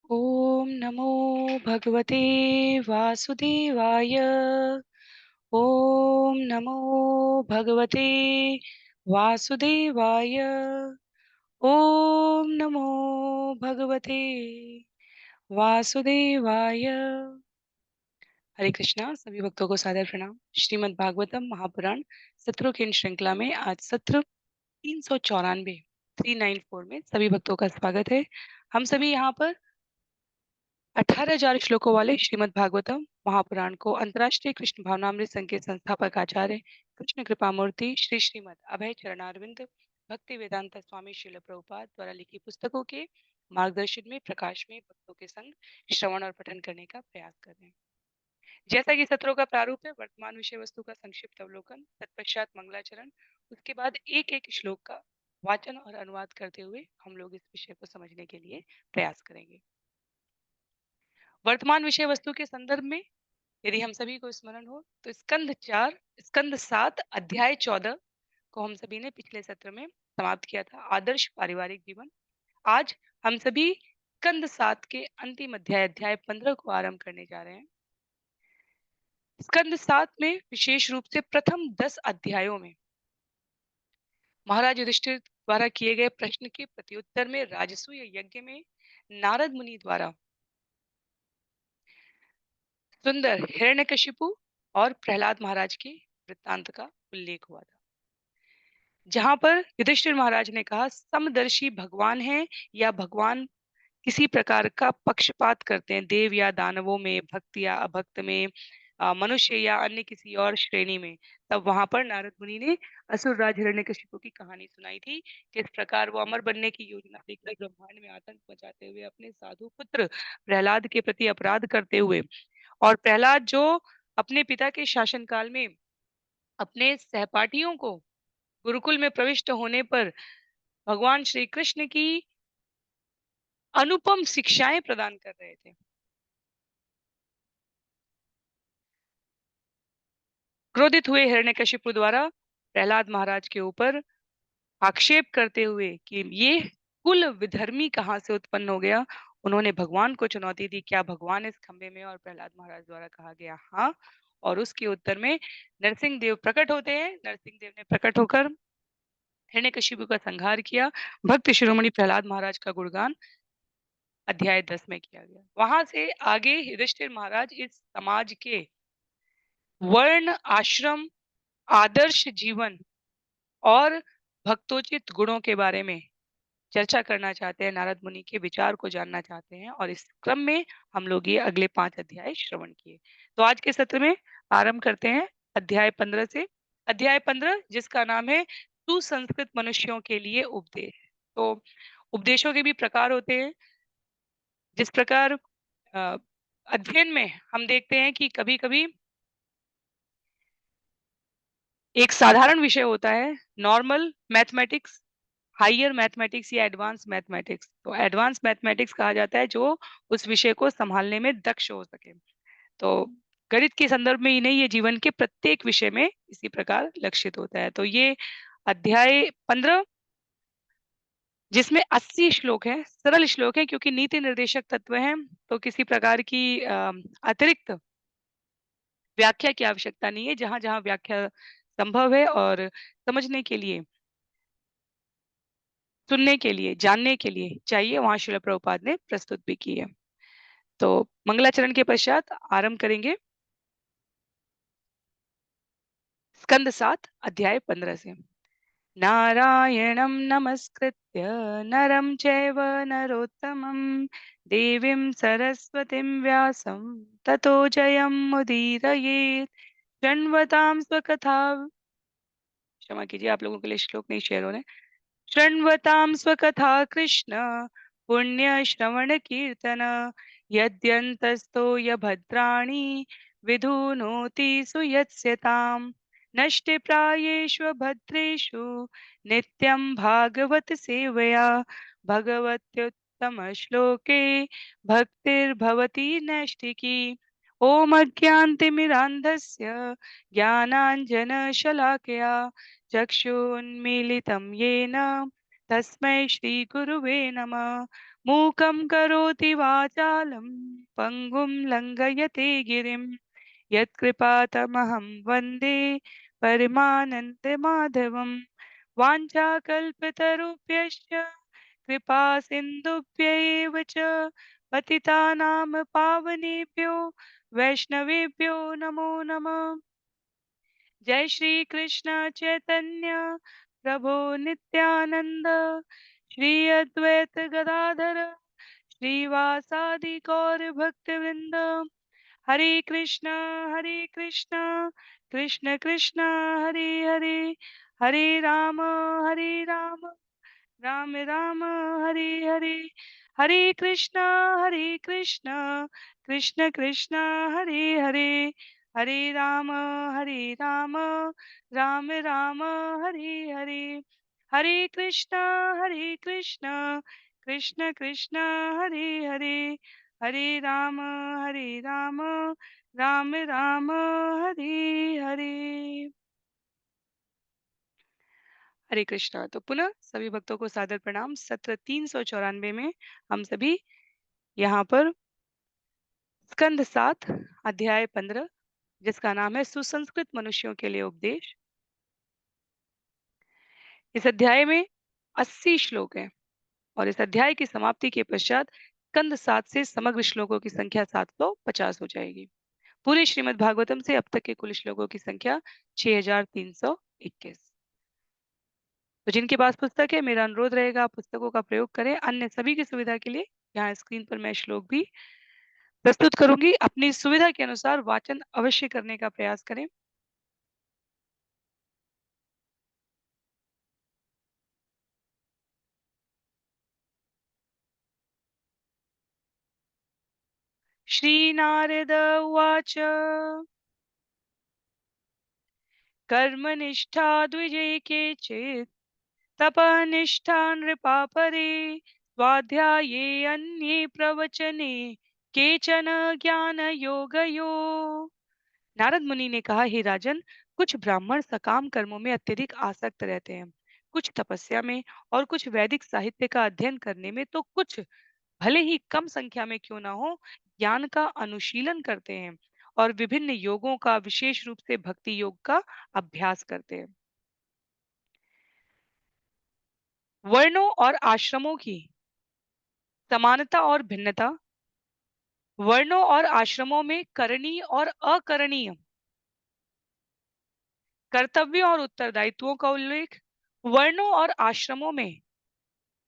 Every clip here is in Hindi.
ॐ नमो भगवते वासुदेवाय। ॐ नमो भगवते वासुदेवाय। ॐ नमो भगवते वासुदेवाय। हरे कृष्णा। सभी भक्तों को सादर प्रणाम। श्रीमद् भागवतम महापुराण सत्रों की इन श्रृंखला में आज सत्र 394 394 में सभी भक्तों का स्वागत है। हम सभी यहाँ पर 18,000 श्लोकों वाले श्रीमद् भागवतम महापुराण को अंतर्राष्ट्रीय कृष्ण भावनामृत संघ के संस्थापक आचार्य कृष्ण कृपामूर्ति श्री श्रीमद् अभय चरणारविंद भक्ति वेदांत स्वामी श्रील प्रभुपाद द्वारा लिखी पुस्तकों के मार्गदर्शन में प्रकाश में भक्तों के संग श्रवण और पठन करने का प्रयास कर रहे हैं। जैसा कि सत्रों का प्रारूप है, वर्तमान विषय वस्तु का संक्षिप्त अवलोकन, तत्पश्चात मंगलाचरण, उसके बाद एक एक श्लोक का वाचन और अनुवाद करते हुए हम लोग इस विषय को समझने के लिए प्रयास करेंगे। वर्तमान विषय वस्तु के संदर्भ में यदि हम सभी को स्मरण हो तो स्कंद 7 अध्याय 14 को हम सभी ने पिछले सत्र में समाप्त किया था, आदर्श पारिवारिक जीवन। आज हम सभी स्कंद 7 के अंतिम अध्याय 15 को आरंभ करने जा रहे हैं। स्कंद 7 में विशेष रूप से प्रथम 10 अध्यायों में महाराज युधिष्ठिर द्वारा किए गए प्रश्न के प्रत्युत्तर में राजसूय यज्ञ में नारद मुनि द्वारा सुंदर हिरण्यकशिपु और प्रहलाद महाराज के वृत्तांत का उल्लेख हुआ था, जहां पर युधिष्ठिर महाराज ने कहा समदर्शी भगवान है या भगवान किसी प्रकार का पक्षपात करते हैं, देव या दानवों में, भक्त या अभक्त में, मनुष्य या अन्य किसी और श्रेणी में। तब वहां पर नारद मुनि ने असुर राज हिरण्यकशिपु की कहानी सुनाई थी, किस प्रकार वो अमर बनने की योजना देखकर ब्रह्मांड में आतंक मचाते हुए अपने साधु पुत्र प्रहलाद के प्रति अपराध करते हुए, और प्रहलाद जो अपने पिता के शासनकाल में अपने सहपाठियों को गुरुकुल में प्रविष्ट होने पर भगवान श्री कृष्ण की अनुपम शिक्षाएं प्रदान कर रहे थे। क्रोधित हुए हिरण्यकशिपु द्वारा प्रहलाद महाराज के ऊपर आक्षेप करते हुए कि ये कुल विधर्मी कहाँ से उत्पन्न हो गया, उन्होंने भगवान को चुनौती दी, क्या भगवान इस खंबे में? और प्रहलाद महाराज द्वारा कहा गया हाँ, और उसके उत्तर में नरसिंह देव प्रकट होते हैं। नरसिंह देव ने प्रकट होकर हिरण्यकशिपु का संहार किया। भक्त शिरोमणि प्रहलाद महाराज का गुणगान अध्याय 10 में किया गया। वहां से आगे युधिष्ठिर महाराज इस समाज के वर्ण आश्रम आदर्श जीवन और भक्तोचित गुणों के बारे में चर्चा करना चाहते हैं, नारद मुनि के विचार को जानना चाहते हैं, और इस क्रम में हम लोग ये अगले 5 अध्याय श्रवण किए। तो आज के सत्र में आरंभ करते हैं अध्याय 15 से। अध्याय 15 जिसका नाम है सुसंस्कृत मनुष्यों के लिए उपदेश। तो उपदेशों के भी प्रकार होते हैं। जिस प्रकार अध्ययन में हम देखते हैं कि कभी कभी एक साधारण विषय होता है, नॉर्मल मैथमेटिक्स, हायर मैथमेटिक्स या एडवांस मैथमेटिक्स। तो एडवांस मैथमेटिक्स कहा जाता है जो उस विषय को संभालने में दक्ष हो सके। तो गणित के संदर्भ में ही नहीं, ये जीवन के प्रत्येक विषय में इसी प्रकार लक्षित होता है। तो ये अध्याय 15 जिसमें 80 श्लोक है, सरल श्लोक है क्योंकि नीति निर्देशक तत्व हैं, तो किसी प्रकार की अतिरिक्त व्याख्या की आवश्यकता नहीं है। जहां जहां व्याख्या संभव है और समझने के लिए, सुनने के लिए, जानने के लिए चाहिए, वहां श्रील प्रभुपाद ने प्रस्तुत भी की है। तो मंगलाचरण के पश्चात आरंभ करेंगे स्कंद 7 अध्याय 15 से। नारायणं नमस्कृत्य नरं चैव नरोत्तमं देवीं सरस्वतीं व्यासं ततो जयं मुदीरयेत्। शृण्वतां स्वकथा, क्षमा कीजिए आप लोगों के लिए श्लोक नहीं शेयर हो रहे। शृण्वतां स्वकथा कृष्ण पुण्य श्रवण कीर्तन यद्यन्तस्तो यभद्राणि विधुनोति सुयत्स्यताम् नष्टे प्रायेषु भद्रेषु नित्यं भागवत सेवया भगवत्युत्तम श्लोके भक्तिर्भवति नैष्ठिकी। ॐ अज्ञानतिमिरान्धस्य ज्ञानाञ्जनशलाकया चक्षुन्मीलितं येन तस्मै श्रीगुरुवे नमः। मूकं करोति वाचालं पङ्गुं लङ्घयते गिरिं यत्कृपातमहं वन्दे परमानन्दमाधवम्। वाञ्छाकल्पतरुभ्यश्च कृपा सिन्धुभ्यैव च पतितानां पावनेभ्यो वैष्णवेभ्यो नमो नमः। जय श्री कृष्ण चैतन्य प्रभु नित्यानंद श्री अद्वैत गदाधर श्रीवासादि गौर भक्त वृंद। हरे कृष्ण कृष्ण कृष्ण हरे हरे, हरे राम राम राम हरे हरे, हरे कृष्ण कृष्ण कृष्ण हरे हरे, हरे राम राम राम हरे हरे, हरे कृष्ण कृष्ण कृष्ण हरे हरे, हरे राम राम राम हरे हरे। हरे कृष्णा। तो पुनः सभी भक्तों को सादर प्रणाम। सत्र 394 में हम सभी यहाँ पर स्कंद 7 अध्याय 15 जिसका नाम है सुसंस्कृत मनुष्यों के लिए उपदेश। इस अध्याय में 80 श्लोक हैं और इस अध्याय की समाप्ति के पश्चात स्कंद 7 से समग्र श्लोकों की संख्या 750 हो जाएगी। पूरे श्रीमद् भागवतम से अब तक के कुल श्लोकों की संख्या 6321। तो जिनके पास पुस्तक है मेरा अनुरोध रहेगा आप पुस्तकों का प्रयोग करें। अन्य सभी की सुविधा के लिए यहाँ स्क्रीन पर मैं श्लोक भी प्रस्तुत करूंगी। अपनी सुविधा के अनुसार वाचन अवश्य करने का प्रयास करें। श्री नारद उवाच कर्मनिष्ठा द्विजैके चेत् तपनिष्ठा नृपापरे स्वाध्याये अन्ये प्रवचने केचन ज्ञान योगयो। नारद मुनि ने कहा, हे राजन, कुछ ब्राह्मण सकाम कर्मों में अत्यधिक आसक्त रहते हैं, कुछ तपस्या में और कुछ वैदिक साहित्य का अध्ययन करने में, तो कुछ भले ही कम संख्या में क्यों ना हो ज्ञान का अनुशीलन करते हैं और विभिन्न योगों का विशेष रूप से भक्ति योग का अभ्यास करते हैं। वर्णों और आश्रमों की समानता और भिन्नता, वर्णों और आश्रमों में करणीय और अकरणीय कर्तव्यों और उत्तरदायित्वों का उल्लेख, वर्णों और आश्रमों में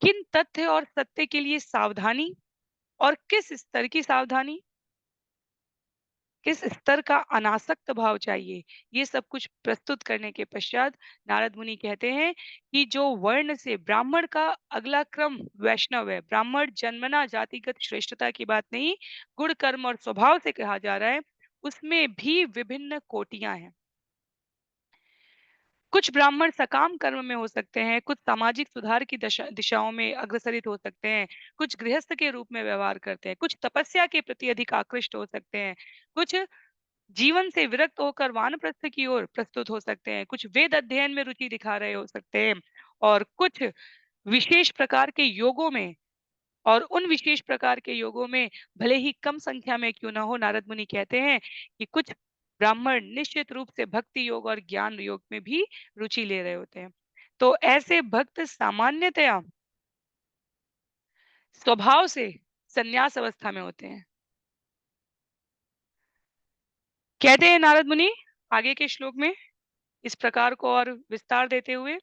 किन तथ्य और सत्य के लिए सावधानी और किस स्तर की सावधानी, किस स्तर का अनासक्त भाव चाहिए, ये सब कुछ प्रस्तुत करने के पश्चात नारद मुनि कहते हैं कि जो वर्ण से ब्राह्मण का अगला क्रम वैष्णव है, ब्राह्मण जन्मना जातिगत श्रेष्ठता की बात नहीं, गुण कर्म और स्वभाव से कहा जा रहा है, उसमें भी विभिन्न कोटियां हैं। कुछ ब्राह्मण सकाम कर्म में हो सकते हैं, कुछ सामाजिक सुधार की दिशाओं में अग्रसरित हो सकते हैं, कुछ गृहस्थ के रूप में व्यवहार करते हैं, कुछ तपस्या के प्रति अधिक आकृष्ट हो सकते हैं, कुछ जीवन से विरक्त होकर वानप्रस्थ की ओर प्रस्तुत हो सकते हैं, कुछ वेद अध्ययन में रुचि दिखा रहे हो सकते हैं और कुछ विशेष प्रकार के योगों में, और उन विशेष प्रकार के योगों में भले ही कम संख्या में क्यों ना हो, नारद मुनि कहते हैं कि कुछ ब्राह्मण निश्चित रूप से भक्ति योग और ज्ञान योग में भी रुचि ले रहे होते हैं। तो ऐसे भक्त सामान्यतया स्वभाव से संन्यास अवस्था में होते हैं। कहते हैं नारद मुनि आगे के श्लोक में इस प्रकार को और विस्तार देते हुए,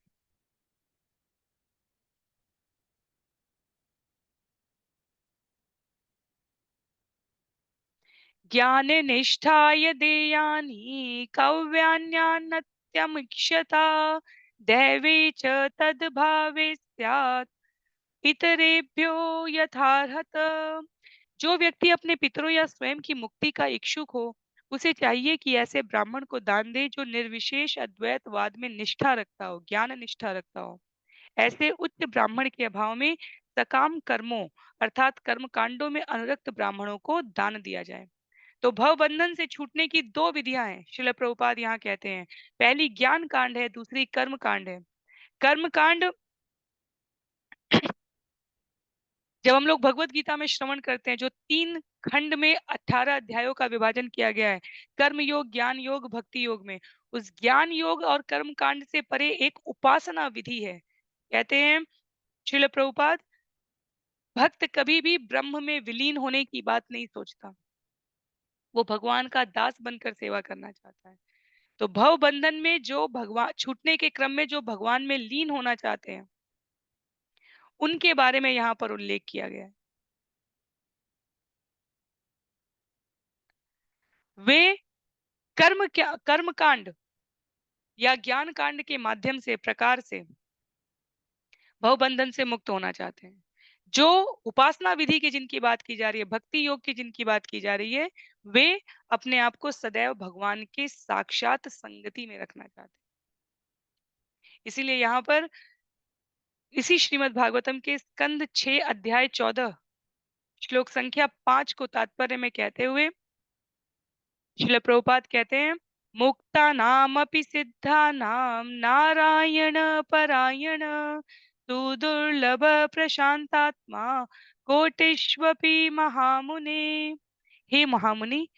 ज्ञान निष्ठाय देयानि कव्यान्यान्नत्यमुच्यता दैवे च तद्भावे स्यात् पितरेभ्यो यथार्हत। जो व्यक्ति अपने पितरों या स्वयं की मुक्ति का इच्छुक हो उसे चाहिए कि ऐसे ब्राह्मण को दान दे जो निर्विशेष अद्वैतवाद में निष्ठा रखता हो, ज्ञान निष्ठा रखता हो। ऐसे उच्च ब्राह्मण के अभाव में सकाम कर्मों अर्थात कर्म कांडों में अनुरक्त ब्राह्मणों को दान दिया जाए। तो भव बंधन से छूटने की दो विधियां हैं, श्रील प्रभुपाद यहाँ कहते हैं। पहली ज्ञान कांड है, दूसरी कर्म कांड है। कर्म कांड जब हम लोग भगवत गीता में श्रवण करते हैं, जो 3 खंड में 18 अध्यायों का विभाजन किया गया है, कर्म योग, ज्ञान योग, भक्ति योग में, उस ज्ञान योग और कर्म कांड से परे एक उपासना विधि है। कहते हैं श्रील प्रभुपाद, भक्त कभी भी ब्रह्म में विलीन होने की बात नहीं सोचता। वो भगवान का दास बनकर सेवा करना चाहता है। तो भव बंधन में जो भगवान छूटने के क्रम में जो भगवान में लीन होना चाहते हैं, उनके बारे में यहाँ पर उल्लेख किया गया है। वे कर्म कांड या ज्ञान कांड के माध्यम से प्रकार से भव बंधन से मुक्त होना चाहते हैं। जो उपासना विधि की जिनकी बात की जा रही है, भक्ति योग की जिनकी बात की जा रही है, वे अपने आप को सदैव भगवान के साक्षात संगति में रखना चाहते हैं। इसीलिए यहाँ पर इसी श्रीमद् भागवतम के स्कंद 6 अध्याय 14 श्लोक संख्या 5 को तात्पर्य में कहते हुए श्रील प्रभुपाद कहते हैं, मुक्ता नाम अपि सिद्धा नाम नारायण परायण सुदुर्लभ प्रशांतात्मा कोटिष्वपि महामुने। हे महामुनि,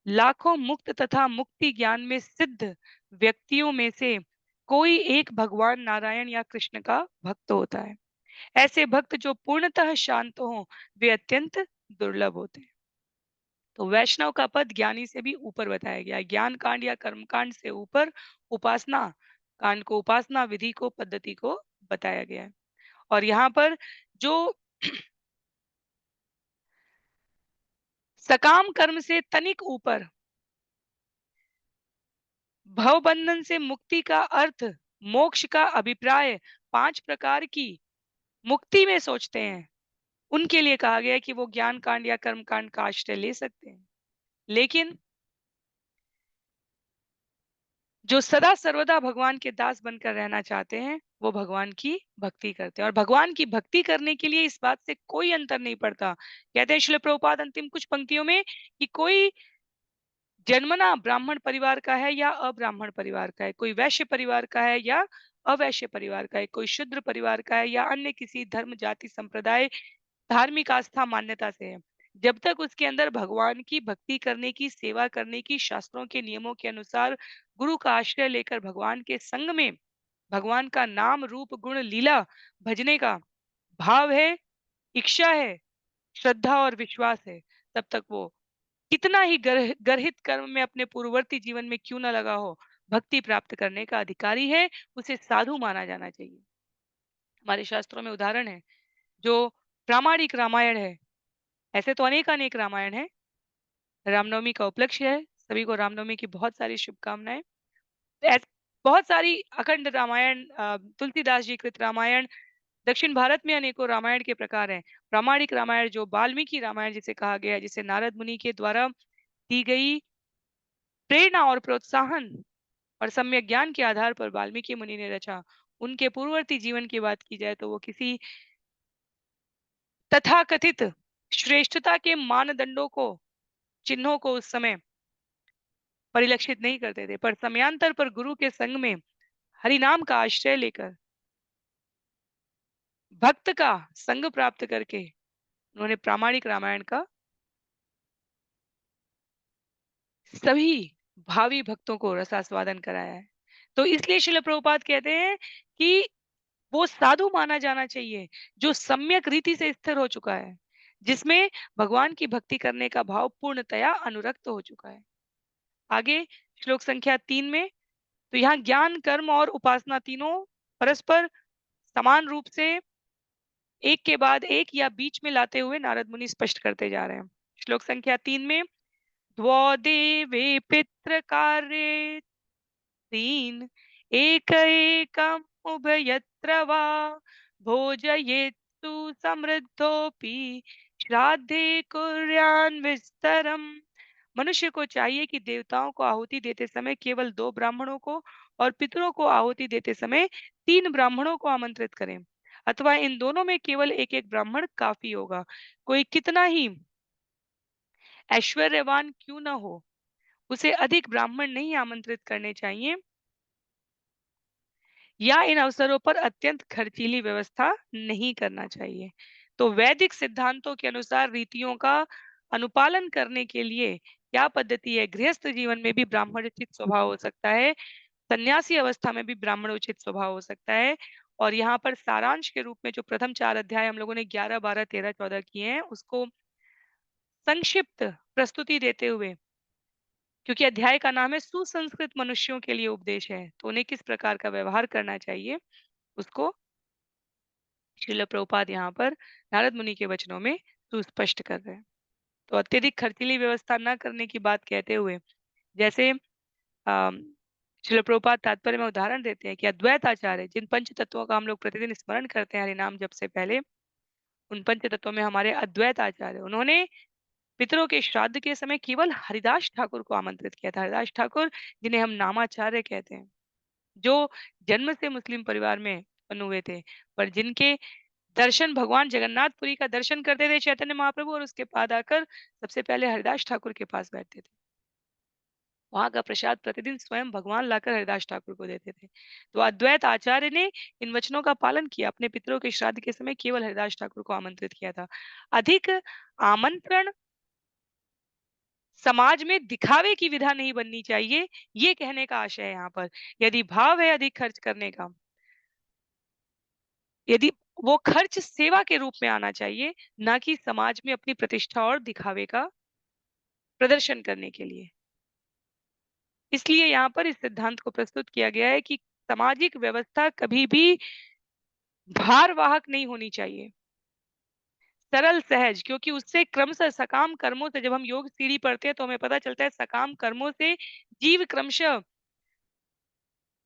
लाखों मुक्त तथा मुक्ति ज्ञान में सिद्ध व्यक्तियों में से कोई एक भगवान नारायण या कृष्ण का भक्त होता है। ऐसे भक्त जो पूर्णतः शांत हों, वे अत्यंत दुर्लभ होते हैं। तो वैष्णव का पद ज्ञानी से भी ऊपर बताया गया है। ज्ञान कांड या कर्म कांड से ऊपर उपासना कांड को, उपासना विधि को, पद्धति को बताया गया है। और यहाँ पर जो सकाम कर्म से तनिक ऊपर भव बंधन से मुक्ति का अर्थ, मोक्ष का अभिप्राय 5 प्रकार की मुक्ति में सोचते हैं, उनके लिए कहा गया है कि वो ज्ञान कांड या कर्म कांड का आश्रय ले सकते हैं। लेकिन जो सदा सर्वदा भगवान के दास बनकर रहना चाहते हैं, वो भगवान की भक्ति करते हैं। और भगवान की भक्ति करने के लिए इस बात से कोई अंतर नहीं पड़ता। कहते हैं श्रील प्रभुपाद अंतिम कुछ पंक्तियों में कि कोई जन्मना ब्राह्मण परिवार का है या अब्राह्मण परिवार का है, कोई वैश्य परिवार का है या अवैश्य परिवार का है, कोई शूद्र परिवार का है या अन्य किसी धर्म, जाति, संप्रदाय, धार्मिक आस्था, मान्यता से है। जब तक उसके अंदर भगवान की भक्ति करने की, सेवा करने की, शास्त्रों के नियमों के अनुसार गुरु का आश्रय लेकर भगवान के संग में भगवान का नाम, रूप, गुण, लीला भजने का भाव है, इच्छा है, श्रद्धा और विश्वास है, तब तक वो कितना ही गर्हित कर्म में अपने पूर्ववर्ती जीवन में क्यों ना लगा हो, भक्ति प्राप्त करने का अधिकारी है, उसे साधु माना जाना चाहिए। हमारे शास्त्रों में उदाहरण है, जो प्रामाणिक रामायण है, ऐसे तो अनेक रामायण है। रामनवमी का उपलक्ष्य है, सभी को रामनवमी की बहुत सारी शुभकामनाएं। ऐस- बहुत सारी अखंड रामायण, तुलसीदास जी कृत रामायण, दक्षिण भारत में अनेकों रामायण के प्रकार हैं। प्रामाणिक रामायण जो वाल्मीकि रामायण जिसे कहा गया है, जिसे नारद मुनि के द्वारा दी गई प्रेरणा और प्रोत्साहन और सम्यक ज्ञान के आधार पर वाल्मीकि मुनि ने रचा। उनके पूर्ववर्ती जीवन की बात की जाए तो वो किसी तथाकथित श्रेष्ठता के मानदंडों को, चिन्हों को उस समय परिलक्षित नहीं करते थे, पर समयांतर पर गुरु के संग में हरिनाम का आश्रय लेकर भक्त का संग प्राप्त करके उन्होंने प्रामाणिक रामायण का सभी भावी भक्तों को रसास्वादन कराया है। तो इसलिए श्रील प्रभुपाद कहते हैं कि वो साधु माना जाना चाहिए जो सम्यक रीति से स्थिर हो चुका है, जिसमें भगवान की भक्ति करने का भाव पूर्णतया अनुरक्त हो चुका है। आगे श्लोक संख्या 3 में तो यहाँ ज्ञान, कर्म और उपासना तीनों परस्पर समान रूप से एक के बाद एक या बीच में लाते हुए नारद मुनि स्पष्ट करते जा रहे हैं। श्लोक संख्या 3 में द्वौ देवे पितृ कार्ये तीन एक एकम उभयत्र वा भोजयेत्सु समृद्धोपि श्राद्धे कुर्यान् विस्तरम। मनुष्य को चाहिए कि देवताओं को आहुति देते समय केवल 2 ब्राह्मणों को और पितरों को आहुति देते समय 3 ब्राह्मणों को आमंत्रित करें, अथवा इन दोनों में केवल एक एक ब्राह्मण काफी होगा। कोई कितना ही ऐश्वर्यवान क्यों न हो, उसे अधिक ब्राह्मण नहीं आमंत्रित करने चाहिए या इन अवसरों पर अत्यंत खर्चीली व्यवस्था नहीं करना चाहिए। तो वैदिक सिद्धांतों के अनुसार रीतियों का अनुपालन करने के लिए क्या पद्धति है? गृहस्थ जीवन में भी ब्राह्मणोचित स्वभाव हो सकता है, सन्यासी अवस्था में भी ब्राह्मणोचित स्वभाव हो सकता है। और यहाँ पर सारांश के रूप में जो प्रथम 4 अध्याय हम लोगों ने 11, 12, 13, 14 किए हैं, उसको संक्षिप्त प्रस्तुति देते हुए, क्योंकि अध्याय का नाम है सुसंस्कृत मनुष्यों के लिए उपदेश है, तो उन्हें किस प्रकार का व्यवहार करना चाहिए, उसको श्रील प्रभुपाद यहाँ पर नारद मुनि के वचनों में सुस्पष्ट कर रहे हैं। तो अत्यधिक खर्चीली व्यवस्था न करने की बात कहते हुए, जैसे अम, श्रील प्रभुपाद तात्पर्य में उदाहरण देते हैं कि अद्वैत आचार्य जिन पंच तत्वों का हम लोग प्रतिदिन स्मरण करते हैं हरिनाम जप से पहले, उन पंच तत्वों में हमारे अद्वैत आचार्य, उन्होंने पितरों के श्राद्ध के समय केवल हरिदास ठाकुर को आमंत्रित किया था। हरिदास ठाकुर जिन्हें हम नामाचार्य कहते हैं, जो जन्म से मुस्लिम परिवार में उत्पन्न हुए थे, पर जिनके दर्शन भगवान जगन्नाथपुरी का दर्शन करते थे चैतन्य महाप्रभु, और उसके बाद आकर सबसे पहले हरिदास ठाकुर के पास बैठते थे। वहाँ का प्रसाद प्रतिदिन स्वयं भगवान लाकर हरिदास ठाकुर को देते थे। तो अद्वैत आचार्य ने इन वचनों का पालन किया, अपने पितरों के श्राद्ध के समय केवल हरिदास ठाकुर को आमंत्रित किया था। अधिक आमंत्रण समाज में दिखावे की विधा नहीं बननी चाहिए, ये कहने का आशय है यहाँ पर। यदि भाव है अधिक खर्च करने का, यदि वो खर्च सेवा के रूप में आना चाहिए, ना कि समाज में अपनी प्रतिष्ठा और दिखावे का प्रदर्शन करने के लिए। इसलिए यहाँ पर इस सिद्धांत को प्रस्तुत किया गया है कि सामाजिक व्यवस्था कभी भी भारवाहक नहीं होनी चाहिए। सरल सहज, क्योंकि उससे क्रमशः सकाम कर्मों से, जब हम योग सीढ़ी पढ़ते हैं तो हमें पता चलता है सकाम कर्मों से जीव क्रमशः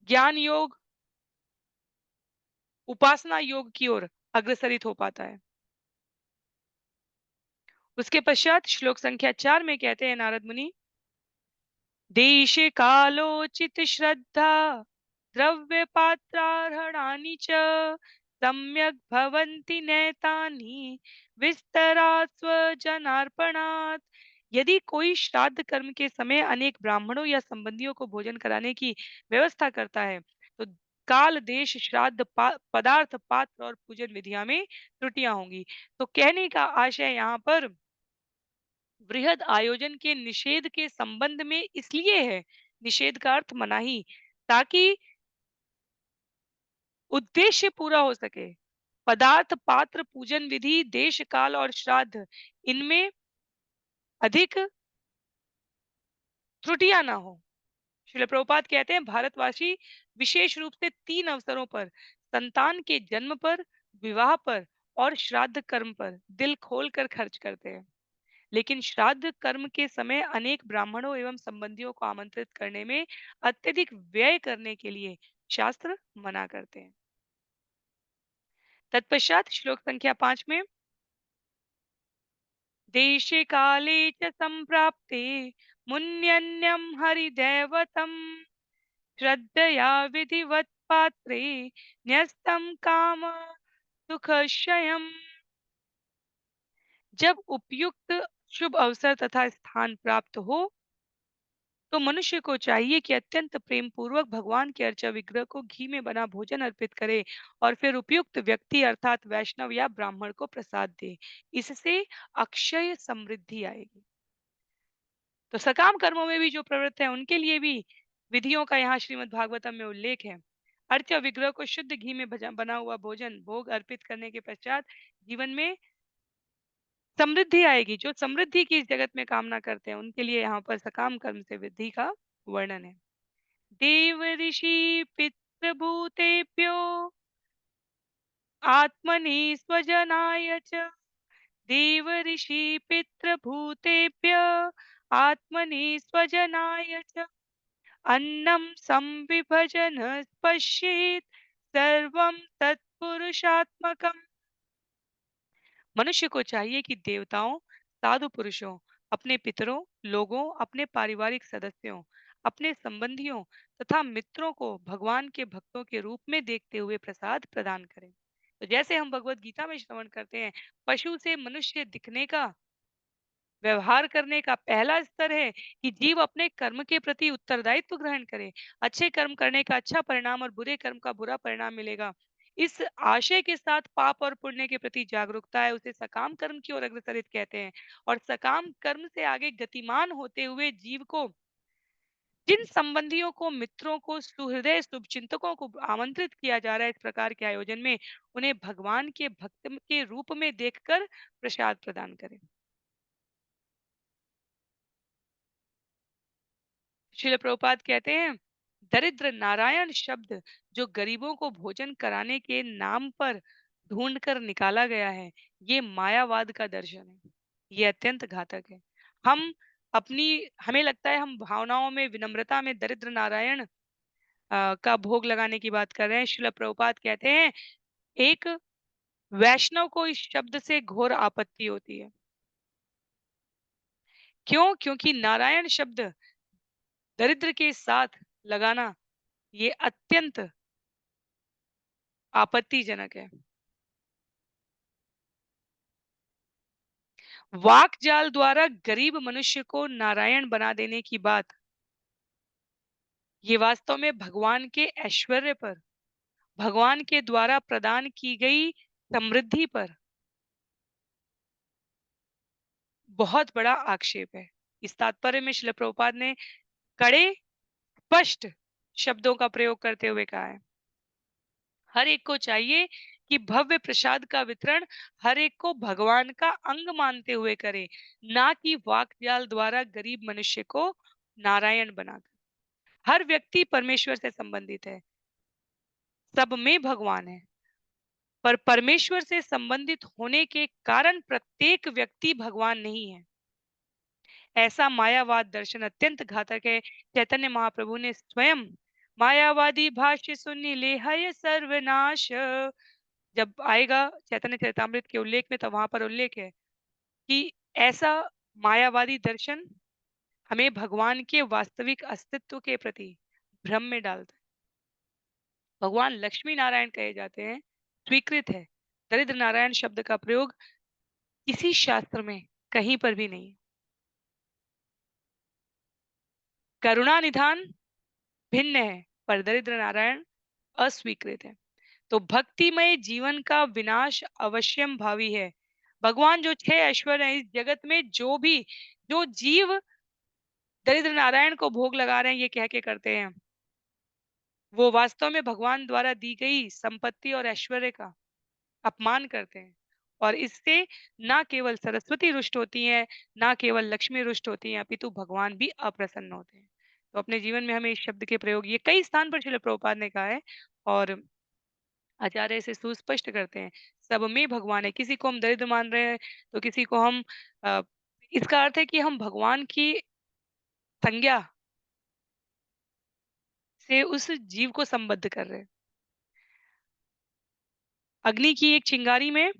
ज्ञान योग, उपासना योग की ओर अग्रसरित हो पाता है। उसके पश्चात श्लोक संख्या 4 में कहते हैं नारद मुनि, देश कालोचित श्रद्धा द्रव्य पात्रार्हणानि च सम्यक् भवन्ति नैतानि विस्तरात् स्वजनार्पणात्। यदि कोई श्राद्ध कर्म के समय अनेक ब्राह्मणों या संबंधियों को भोजन कराने की व्यवस्था करता है, तो काल देश श्राद्ध पदार्थ पात्र और पूजन विधियां में त्रुटियां होंगी। तो कहने का आशय यहाँ पर वृहद आयोजन के निषेध के संबंध में इसलिए है, निषेध का अर्थ मनाही, ताकि उद्देश्य पूरा हो सके। पदार्थ पात्र पूजन विधि देश काल और श्राद्ध, इनमें अधिक त्रुटियां ना हो। श्रील प्रभुपाद कहते हैं भारतवासी विशेष रूप से 3 अवसरों पर, संतान के जन्म पर, विवाह पर और श्राद्ध कर्म पर दिल खोलकर खर्च करते हैं। लेकिन श्राद्ध कर्म के समय अनेक ब्राह्मणों एवं संबंधियों को आमंत्रित करने में अत्यधिक व्यय करने के लिए शास्त्र मना करते हैं। तत्पश्चात श्लोक संख्या 5 में, देशे काले च संप्राप्ते मुन्यन्यं हरिदैवतम् श्रद्धया विधिवत् पात्रे न्यस्तं काम सुखक्षयम्। जब उपयुक्त शुभ अवसर तथा स्थान प्राप्त हो, तो मनुष्य को चाहिए कि अत्यंत प्रेम पूर्वक भगवान के अर्चा विग्रह को घी में बना भोजन अर्पित करे और फिर उपयुक्त व्यक्ति अर्थात वैष्णव या ब्राह्मण को प्रसाद दे। इससे अक्षय समृद्धि आएगी। तो सकाम कर्मों में भी जो प्रवृत्त है उनके लिए भी विधियों का यहाँ श्रीमद् भागवतम में उल्लेख है। अर्चा विग्रह को शुद्ध घी में बना हुआ भोजन भोग अर्पित करने के पश्चात जीवन में समृद्धि आएगी। जो समृद्धि की इस जगत में कामना करते हैं उनके लिए यहाँ पर सकाम कर्म से वृद्धि का वर्णन है। देव ऋषि पितृभूतेभ्यो आत्मनि स्वजनाय च, देव ऋषि पितृभूतेभ्य आत्मनि स्वजनाय च अन्नं संविभजन पश्येत् सर्वं तत्पुरुषात्मकम्। मनुष्य को चाहिए कि देवताओं, साधु पुरुषों, अपने पितरों, लोगों, अपने पारिवारिक सदस्यों, अपने संबंधियों तथा मित्रों को भगवान के भक्तों के रूप में देखते हुए प्रसाद प्रदान करें। तो जैसे हम भगवत गीता में श्रवण करते हैं, पशु से मनुष्य दिखने का, व्यवहार करने का पहला स्तर है कि जीव अपने कर्म के प्रति उत्तरदायित्व ग्रहण करे। अच्छे कर्म करने का अच्छा परिणाम और बुरे कर्म का बुरा परिणाम मिलेगा। इस आशय के साथ पाप और पुण्य के प्रति जागरूकता है, उसे सकाम कर्म की ओर अग्रसरित कहते हैं। और सकाम कर्म से आगे गतिमान होते हुए जीव को, जिन संबंधियों को, मित्रों को, सुहृदय शुभचिंतकों को आमंत्रित किया जा रहा है इस प्रकार के आयोजन में, उन्हें भगवान के भक्त के रूप में देखकर प्रसाद प्रदान करें। श्रील प्रभुपाद कहते हैं, दरिद्र नारायण शब्द जो गरीबों को भोजन कराने के नाम पर ढूंढ कर निकाला गया है, ये मायावाद का दर्शन है। ये अत्यंत घातक है। हम अपनी हमें लगता है हम भावनाओं में, विनम्रता में दरिद्र नारायण का भोग लगाने की बात कर रहे हैं। श्रील प्रभुपाद कहते हैं, एक वैष्णव को इस शब्द से घोर आपत्ति होती है। क्यों? क्योंकि नारायण शब्द दरिद्र के साथ लगाना ये अत्यंत आपत्तिजनक है। वाक जाल द्वारा गरीब मनुष्य को नारायण बना देने की बात, ये वास्तव में भगवान के ऐश्वर्य पर, भगवान के द्वारा प्रदान की गई समृद्धि पर बहुत बड़ा आक्षेप है। इस तात्पर्य में श्रील प्रभुपाद ने कड़े, स्पष्ट शब्दों का प्रयोग करते हुए कहा है, हर एक को चाहिए कि भव्य प्रसाद का वितरण हर एक को भगवान का अंग मानते हुए करे, ना कि वाकजाल द्वारा गरीब मनुष्य को नारायण बनाकर। हर व्यक्ति परमेश्वर से संबंधित है, सब में भगवान है, पर परमेश्वर से संबंधित होने के कारण प्रत्येक व्यक्ति भगवान नहीं है। ऐसा मायावाद दर्शन अत्यंत घातक है। चैतन्य महाप्रभु ने स्वयं मायावादी भाष्य सुनी ले हय सर्वनाश, जब आएगा चैतन्य चरितामृत के उल्लेख में, तो वहां पर उल्लेख है कि ऐसा मायावादी दर्शन हमें भगवान के वास्तविक अस्तित्व के प्रति भ्रम में डालता है। भगवान लक्ष्मी नारायण कहे जाते हैं, स्वीकृत है। दरिद्र नारायण शब्द का प्रयोग किसी शास्त्र में कहीं पर भी नहीं है। करुणा निधान भिन्न है, पर दरिद्र नारायण अस्वीकृत है। तो भक्तिमय जीवन का विनाश अवश्यम भावी है। भगवान जो छह ऐश्वर्य है इस जगत में, जो जीव दरिद्र नारायण को भोग लगा रहे हैं, ये कह के करते हैं, वो वास्तव में भगवान द्वारा दी गई संपत्ति और ऐश्वर्य का अपमान करते हैं। और इससे ना केवल सरस्वती रुष्ट होती है, ना केवल लक्ष्मी रुष्ट होती है, अपितु भगवान भी अप्रसन्न होते हैं। तो अपने जीवन में हमें इस शब्द के प्रयोग, ये कई स्थान पर श्रील प्रभुपाद ने कहा है, और आचार्य इसे सुस्पष्ट करते हैं। सब में भगवान है। किसी को हम दरिद्र मान रहे हैं, तो किसी को हम अ, इसका अर्थ है कि हम भगवान की संज्ञा से उस जीव को संबद्ध कर रहे हैं। अग्नि की एक चिंगारी में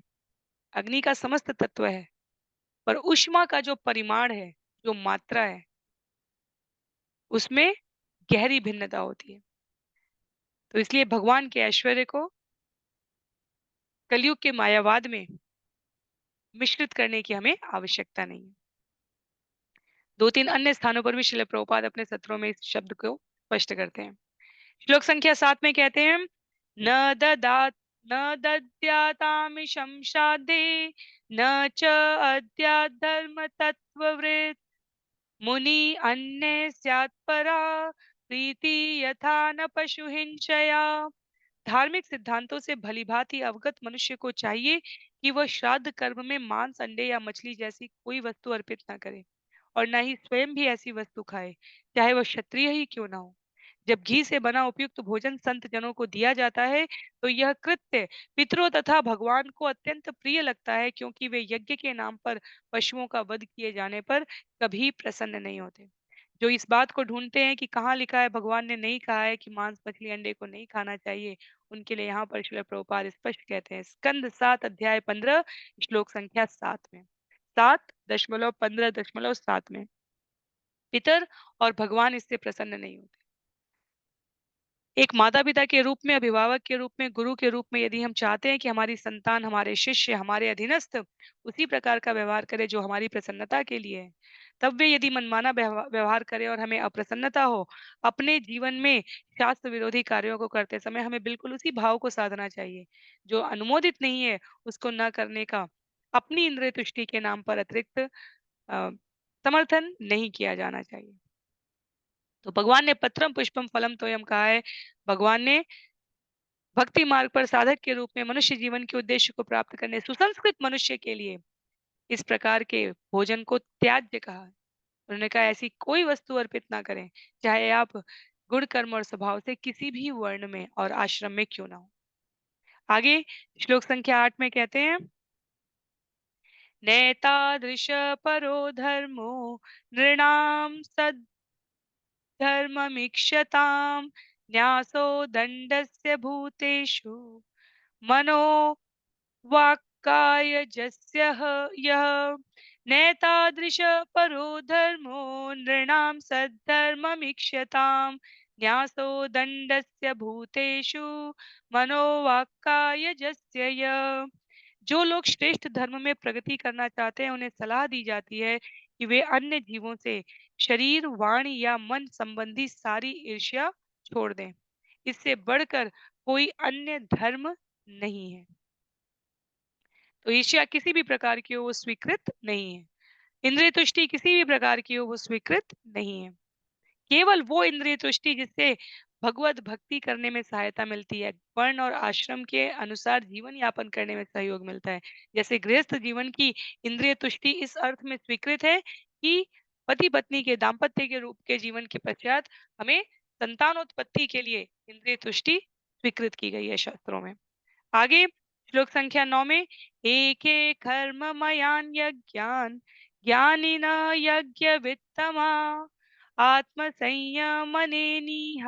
अग्नि का समस्त तत्व है, पर ऊष्मा का जो परिमाण है, जो मात्रा है, उसमें गहरी भिन्नता होती है। तो इसलिए भगवान के ऐश्वर्य को कलयुग के मायावाद में मिश्रित करने की हमें आवश्यकता नहीं है। 2-3 अन्य स्थानों पर भी श्रील प्रभुपाद अपने सत्रों में इस शब्द को स्पष्ट करते हैं। श्लोक संख्या 7 में कहते हैं, न ददात न दद्यातामिशं शाधे न च अद्यात् धर्म तत्ववृत् मुनि अन्य स्यात् परा प्रीति यथा न पशु हिंसया। धार्मिक सिद्धांतों से भलीभांति अवगत मनुष्य को चाहिए कि वह श्राद्ध कर्म में मांस, अंडे या मछली जैसी कोई वस्तु अर्पित न करे, और न ही स्वयं भी ऐसी वस्तु खाए, चाहे वह क्षत्रिय ही क्यों न हो। जब घी से बना उपयुक्त भोजन संत जनों को दिया जाता है, तो यह कृत्य पितरों तथा भगवान को अत्यंत प्रिय लगता है, क्योंकि वे यज्ञ के नाम पर पशुओं का वध किए जाने पर कभी प्रसन्न नहीं होते। जो इस बात को ढूंढते हैं कि कहाँ लिखा है भगवान ने नहीं कहा है कि मांस, मछली, अंडे को नहीं खाना चाहिए, उनके लिए यहाँ पर श्रील प्रभुपाद स्पष्ट कहते हैं, स्कंद 7 अध्याय 15 श्लोक संख्या 7 में, 7.15.7 में, पितर और भगवान इससे प्रसन्न नहीं होते। एक माता-पिता के रूप में, अभिभावक के रूप में, गुरु के रूप में यदि हम चाहते हैं कि हमारी संतान, हमारे शिष्य, हमारे अधीनस्थ उसी प्रकार का व्यवहार करे जो हमारी प्रसन्नता के लिए है, तब वे यदि मनमाना व्यवहार करें और हमें अप्रसन्नता हो, अपने जीवन में शास्त्र विरोधी कार्यों को करते समय हमें बिल्कुल उसी भाव को साधना चाहिए। जो अनुमोदित नहीं है, उसको न करने का अपनी इंद्रिय तुष्टि के नाम पर अतिरिक्त समर्थन नहीं किया जाना चाहिए। तो भगवान ने पत्रम पुष्पम फलम तोयम कहा है। भगवान ने भक्ति मार्ग पर साधक के रूप में मनुष्य जीवन के उद्देश्य को प्राप्त करने सुसंस्कृत मनुष्य के लिए इस प्रकार के भोजन को त्याज्य कहा है। उन्होंने कहा ऐसी कोई वस्तु अर्पित ना करें, चाहे आप गुण कर्म और स्वभाव से किसी भी वर्ण में और आश्रम में क्यों ना हो। आगे श्लोक संख्या 8 में कहते हैं, नैतादृश परो धर्मो नृणाम सद्धर्ममीक्षताम न्यासो दंडस्य भूतेषु मनो वाक्कायजस्य यः नैतादृश परो धर्मो नृणां सद्धर्ममीक्ष्यताम् न्यासो दण्डस्य भूतेषु मनोवाक्कायजस्य यः। जो लोग श्रेष्ठ धर्म में प्रगति करना चाहते हैं उन्हें सलाह दी जाती है कि वे अन्य जीवों से शरीर, वाणी या मन संबंधी सारी ईर्ष्या छोड़ दें। इससे बढ़कर कोई अन्य धर्म नहीं है। तो ईर्ष्या किसी भी प्रकार की हो वो स्वीकृत नहीं है। इंद्रिय तुष्टि किसी भी प्रकार की हो वो स्वीकृत नहीं है। केवल वो इंद्रिय तुष्टि जिससे भगवत भक्ति करने में सहायता मिलती है, वर्ण और आश्रम के अनुसार जीवन यापन करने में सहयोग मिलता है। जैसे गृहस्थ जीवन की इंद्रिय तुष्टि इस अर्थ में स्वीकृत है कि पति पत्नी के दाम्पत्य के रूप के जीवन के पश्चात हमें संतानोत्पत्ति के लिए इंद्रिय तुष्टि स्वीकृत की गई है शास्त्रों में। आगे श्लोक संख्या 9 में एके कर्ममयान् यज्ञान् ज्ञानिन यज्ञवित्तमा आत्मसंयमनेनीह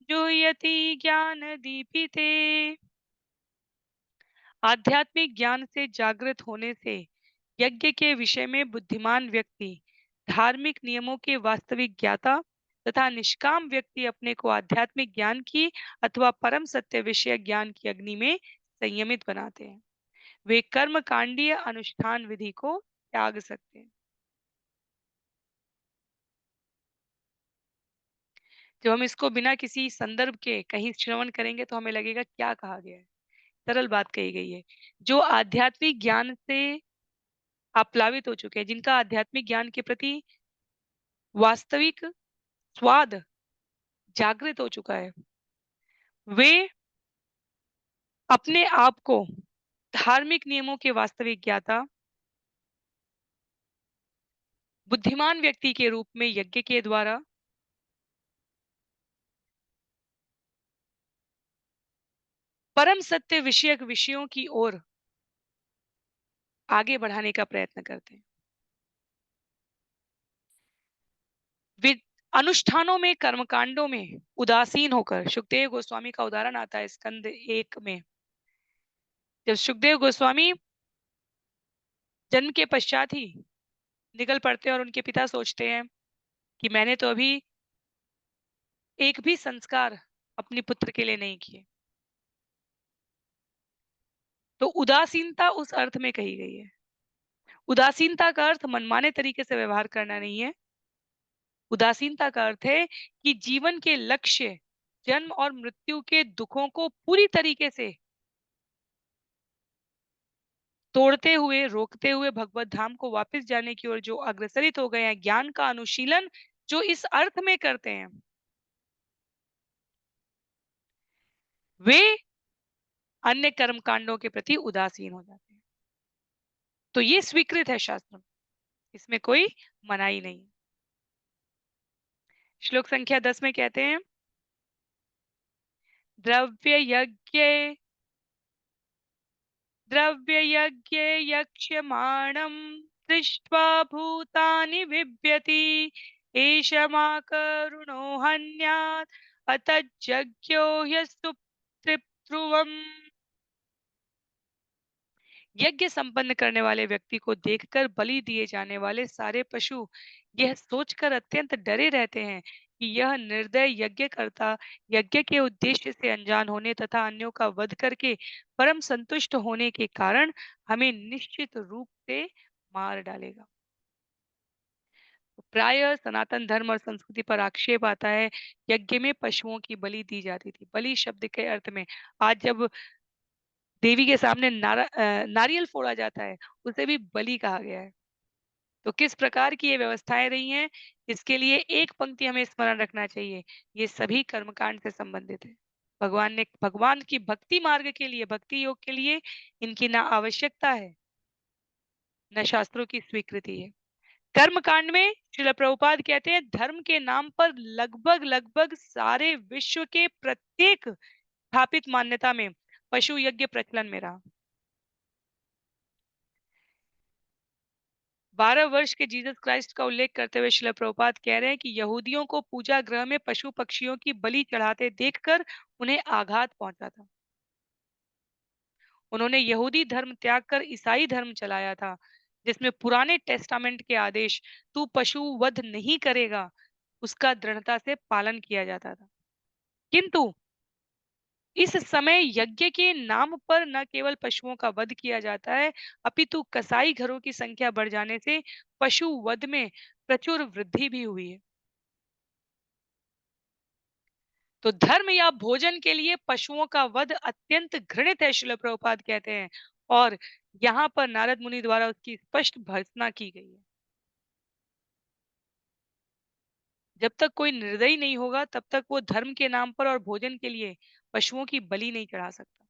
जुह्यति ज्ञानदीपिते। आध्यात्मिक ज्ञान से जागृत होने से यज्ञ के विषय में बुद्धिमान व्यक्ति, धार्मिक नियमों के वास्तविक ज्ञाता तथा निष्काम व्यक्ति अपने को आध्यात्मिक ज्ञान की अथवा परम सत्य विषय ज्ञान की अग्नि में संयमित बनाते हैं। वे कर्म कांडीय अनुष्ठान विधि को त्याग सकते हैं। जब हम इसको बिना किसी संदर्भ के कहीं श्रवण करेंगे तो हमें लगेगा क्या कहा गया है। सरल बात कही गई है। जो आध्यात्मिक ज्ञान से आप्लावित हो चुके हैं, जिनका आध्यात्मिक ज्ञान के प्रति वास्तविक स्वाद जागृत हो चुका है, वे अपने आप को धार्मिक नियमों के वास्तविक ज्ञाता, बुद्धिमान व्यक्ति के रूप में यज्ञ के द्वारा परम सत्य विषयक विषयों की ओर आगे बढ़ाने का प्रयत्न करते हैं। वे अनुष्ठानों में, कर्मकांडों में उदासीन होकर, सुखदेव गोस्वामी का उदाहरण आता है स्कंद 1 में। जब सुखदेव गोस्वामी जन्म के पश्चात ही निकल पड़ते हैं और उनके पिता सोचते हैं कि मैंने तो अभी एक भी संस्कार अपने पुत्र के लिए नहीं किए। तो उदासीनता उस अर्थ में कही गई है। उदासीनता का अर्थ मनमाने तरीके से व्यवहार करना नहीं है। उदासीनता का अर्थ है कि जीवन के लक्ष्य, जन्म और मृत्यु के दुखों को पूरी तरीके से तोड़ते हुए, रोकते हुए भगवत धाम को वापस जाने की ओर जो अग्रसरित हो गए हैं, ज्ञान का अनुशीलन जो इस अर्थ में करते हैं, वे अन्य कर्म कांडों के प्रति उदासीन हो जाते हैं। तो ये स्वीकृत है शास्त्र में, इसमें कोई मनाही नहीं। श्लोक संख्या 10 में कहते हैं, द्रव्य यज्ञ द्रव्ययज्ञे यक्ष्यमाणं दृष्ट्वा भूतानि बिभ्यति एषमाकरुणो हन्यात् अतज्जज्ञो ह्यस्तु तृप्ध्रुवम्। यज्ञ संपन्न करने वाले व्यक्ति को देखकर बलि दिए जाने वाले सारे पशु यह सोचकर अत्यंत डरे रहते हैं कि यह निर्दय यज्ञकर्ता यज्ञ के उद्देश्य से अनजान होने तथा अन्यों का वध करके परम संतुष्ट होने के कारण हमें निश्चित रूप से मार डालेगा। प्रायः सनातन धर्म और संस्कृति पर आक्षेप आता है, यज्ञ में पशुओं की बलि दी जाती थी। बलि शब्द के अर्थ में आज जब देवी के सामने नारियल फोड़ा जाता है, उसे भी बलि कहा गया है। तो किस प्रकार की ये व्यवस्थाएँ रही हैं, इसके लिए एक पंक्ति हमें स्मरण रखना चाहिए, ये सभी कर्मकांड से संबंधित है। भगवान की भक्ति मार्ग के लिए, भक्ति योग के लिए इनकी ना आवश्यकता है, ना शास्त्रों की स्वीकृति है। कर्मकांड में श्रील प्रभुपाद कहते हैं धर्म के नाम पर लगभग सारे विश्व के प्रत्येक स्थापित मान्यता में पशु यज्ञ प्रचलन में रहा। 12 वर्ष के जीसस क्राइस्ट का उल्लेख करते हुए श्रील प्रभुपाद कह रहे हैं कि यहूदियों को पूजा गृह में पशु पक्षियों की बलि चढ़ाते देखकर उन्हें आघात पहुंचा था। उन्होंने यहूदी धर्म त्याग कर ईसाई धर्म चलाया था, जिसमें पुराने टेस्टामेंट के आदेश तू पशु वध नहीं करेगा उसका दृढ़ता से पालन किया जाता था। किंतु इस समय यज्ञ के नाम पर न केवल पशुओं का वध किया जाता है, अपितु कसाई घरों की संख्या बढ़ जाने से पशु वध में प्रचुर वृद्धि भी हुई है। तो धर्म या भोजन के लिए पशुओं का वध अत्यंत घृणित है, श्रील प्रभुपाद कहते हैं। और यहाँ पर नारद मुनि द्वारा उसकी स्पष्ट भर्त्सना की गई है। जब तक कोई निर्दयी नहीं होगा, तब तक वो धर्म के नाम पर और भोजन के लिए पशुओं की बलि नहीं चढ़ा सकता।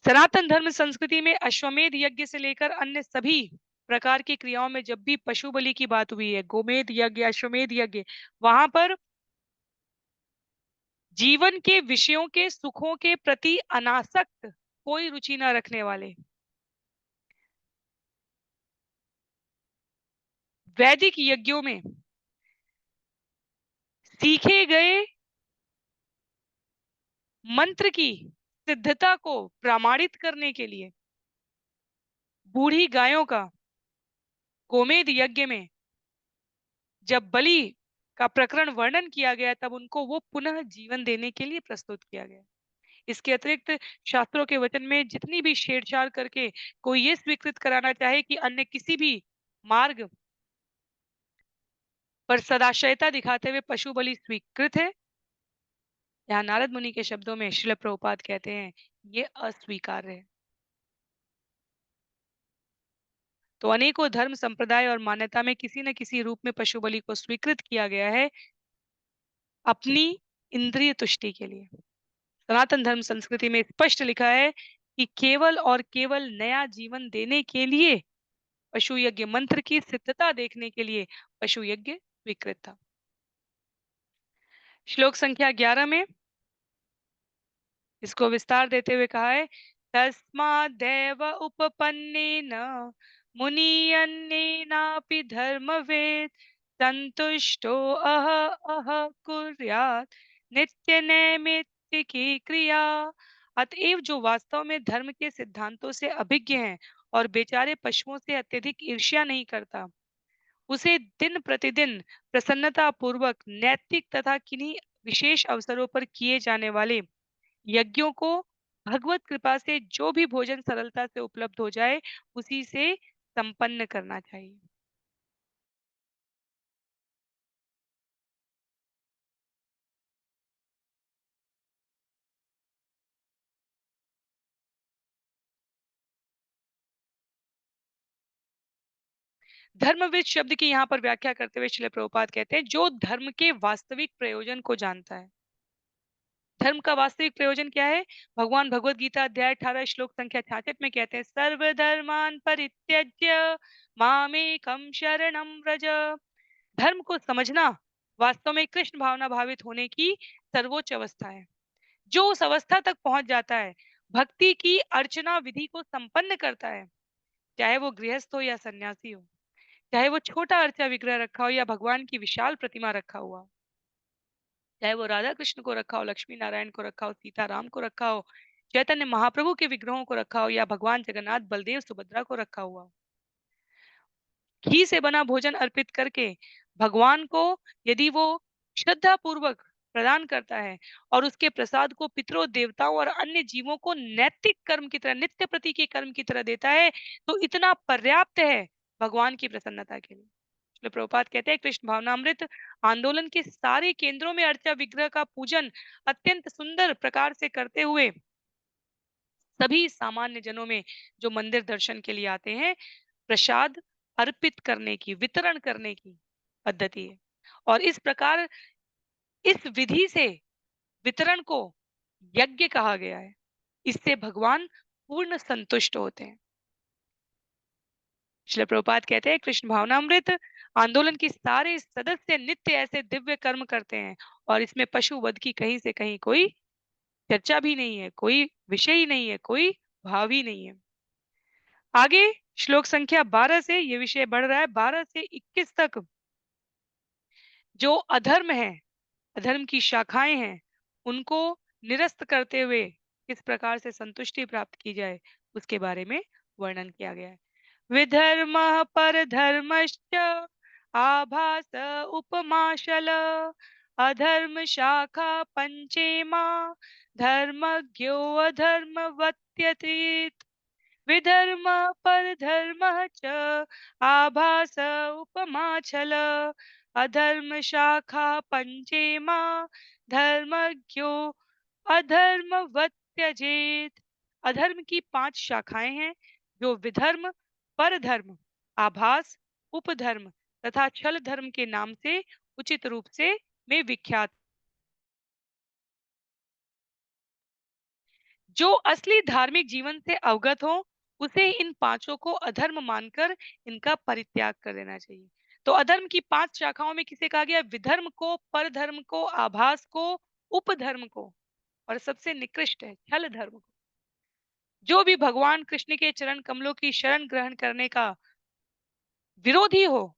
सनातन धर्म संस्कृति में अश्वमेध यज्ञ से लेकर अन्य सभी प्रकार की क्रियाओं में जब भी पशु बलि की बात हुई है, गोमेध यज्ञ, अश्वमेध यज्ञ, वहां पर जीवन के विषयों के सुखों के प्रति अनासक्त, कोई रुचि न रखने वाले, वैदिक यज्ञों में सीखे गए मंत्र की सिद्धता को प्रमाणित करने के लिए बूढ़ी गायों का गोमेध यज्ञ में जब बलि का प्रकरण वर्णन किया गया, तब उनको वो पुनः जीवन देने के लिए प्रस्तुत किया गया। इसके अतिरिक्त शास्त्रों के वचन में जितनी भी छेड़छाड़ करके कोई ये स्वीकृत कराना चाहे कि अन्य किसी भी मार्ग पर सदाशयता दिखाते हुए पशु बलि स्वीकृत है, यहाँ नारद मुनि के शब्दों में श्रील प्रभुपाद कहते हैं ये अस्वीकार्य है। तो अनेकों धर्म संप्रदाय और मान्यता में किसी न किसी रूप में पशु बलि को स्वीकृत किया गया है अपनी इंद्रिय तुष्टि के लिए। सनातन धर्म संस्कृति में स्पष्ट लिखा है कि केवल और केवल नया जीवन देने के लिए पशु यज्ञ, मंत्र की सिद्धता देखने के लिए पशु यज्ञ स्वीकृत था। श्लोक संख्या 11 में इसको विस्तार देते हुए कहा है तस्मादेव उपपन्नेन मुनियन्नेनापि धर्मवेद संतुष्टो अह अह कुर्यात् नित्य नैमित्तिकी क्रिया। अतएव जो वास्तव में धर्म के सिद्धांतों से अभिज्ञ हैं और बेचारे पशुओं से अत्यधिक ईर्ष्या नहीं करता, उसे दिन प्रतिदिन प्रसन्नता पूर्वक नैतिक तथा किन्हीं विशेष अवसरों पर किए जाने वाले यज्ञों को भगवत कृपा से जो भी भोजन सरलता से उपलब्ध हो जाए उसी से संपन्न करना चाहिए। धर्मविद शब्द की यहाँ पर व्याख्या करते हुए श्रील प्रभुपाद कहते हैं जो धर्म के वास्तविक प्रयोजन को जानता है। धर्म का वास्तविक प्रयोजन क्या है? भगवान भगवत गीता अध्याय 18 श्लोक संख्या 66 में कहते हैं सर्वधर्मान परित्यज्य मामेकम शरणम व्रज। धर्म को समझना वास्तव में कृष्ण भावना भावित होने की सर्वोच्च अवस्था है। जो उस अवस्था तक पहुंच जाता है, भक्ति की अर्चना विधि को संपन्न करता है, चाहे वो गृहस्थ हो या सन्यासी हो, चाहे वो छोटा अर्चा विग्रह रखा हो या भगवान की विशाल प्रतिमा रखा हुआ हो, चाहे वो राधा कृष्ण को रखा हो, लक्ष्मी नारायण को रखा हो, सीता राम को रखा हो, चैतन्य महाप्रभु के विग्रहों को रखा हो या भगवान जगन्नाथ बलदेव सुभद्रा को रखा हुआ हो। घी से बना भोजन अर्पित करके भगवान को यदि वो श्रद्धा पूर्वक प्रदान करता है और उसके प्रसाद को पितरों देवताओं और अन्य जीवों को नैतिक कर्म की तरह नित्य प्रति के कर्म की तरह देता है तो इतना पर्याप्त है भगवान की प्रसन्नता के लिए। श्रील प्रभुपाद कहते हैं कृष्ण भावनामृत आंदोलन के सारे केंद्रों में अर्चा विग्रह का पूजन अत्यंत सुंदर प्रकार से करते हुए सभी सामान्य जनों में जो मंदिर दर्शन के लिए आते हैं प्रसाद अर्पित करने की वितरण करने की पद्धति है। और इस प्रकार इस विधि से वितरण को यज्ञ कहा गया है। इससे भगवान पूर्ण संतुष्ट होते हैं। श्रील प्रभुपाद कहते हैं कृष्ण भावनामृत आंदोलन की सारे सदस्य नित्य ऐसे दिव्य कर्म करते हैं और इसमें पशु वध की कहीं से कहीं कोई चर्चा भी नहीं है, कोई विषय ही नहीं है, कोई भाव ही नहीं है। आगे श्लोक संख्या 12 से ये विषय बढ़ रहा है, 12 से 21 तक जो अधर्म है, अधर्म की शाखाएं हैं, उनको निरस्त करते हुए किस प्रकार से संतुष्टि प्राप्त की जाए उसके बारे में वर्णन किया गया है। विधर्मः परधर्मश्च आभास उपमाशल अधर्म शाखा पंचेमा धर्मज्ञो अधर्मवत्यतीत विधर्म परधर्मः च आभास उपमाचल अधर्म शाखा पंचेमा धर्मज्ञो अधर्मवत् त्यजेत। अधर्म की 5 शाखाएं हैं जो विधर्म परधर्म आभास उपधर्म तथा छल धर्म के नाम से उचित रूप से में विख्यात। जो असली धार्मिक जीवन से अवगत हो उसे इन पांचों को अधर्म मानकर इनका परित्याग कर देना चाहिए। तो अधर्म की 5 शाखाओं में किसे कहा गया? विधर्म को, परधर्म को, आभास को, उपधर्म को और सबसे निकृष्ट है छल धर्म को। जो भी भगवान कृष्ण के चरण कमलों की शरण ग्रहण करने का विरोधी हो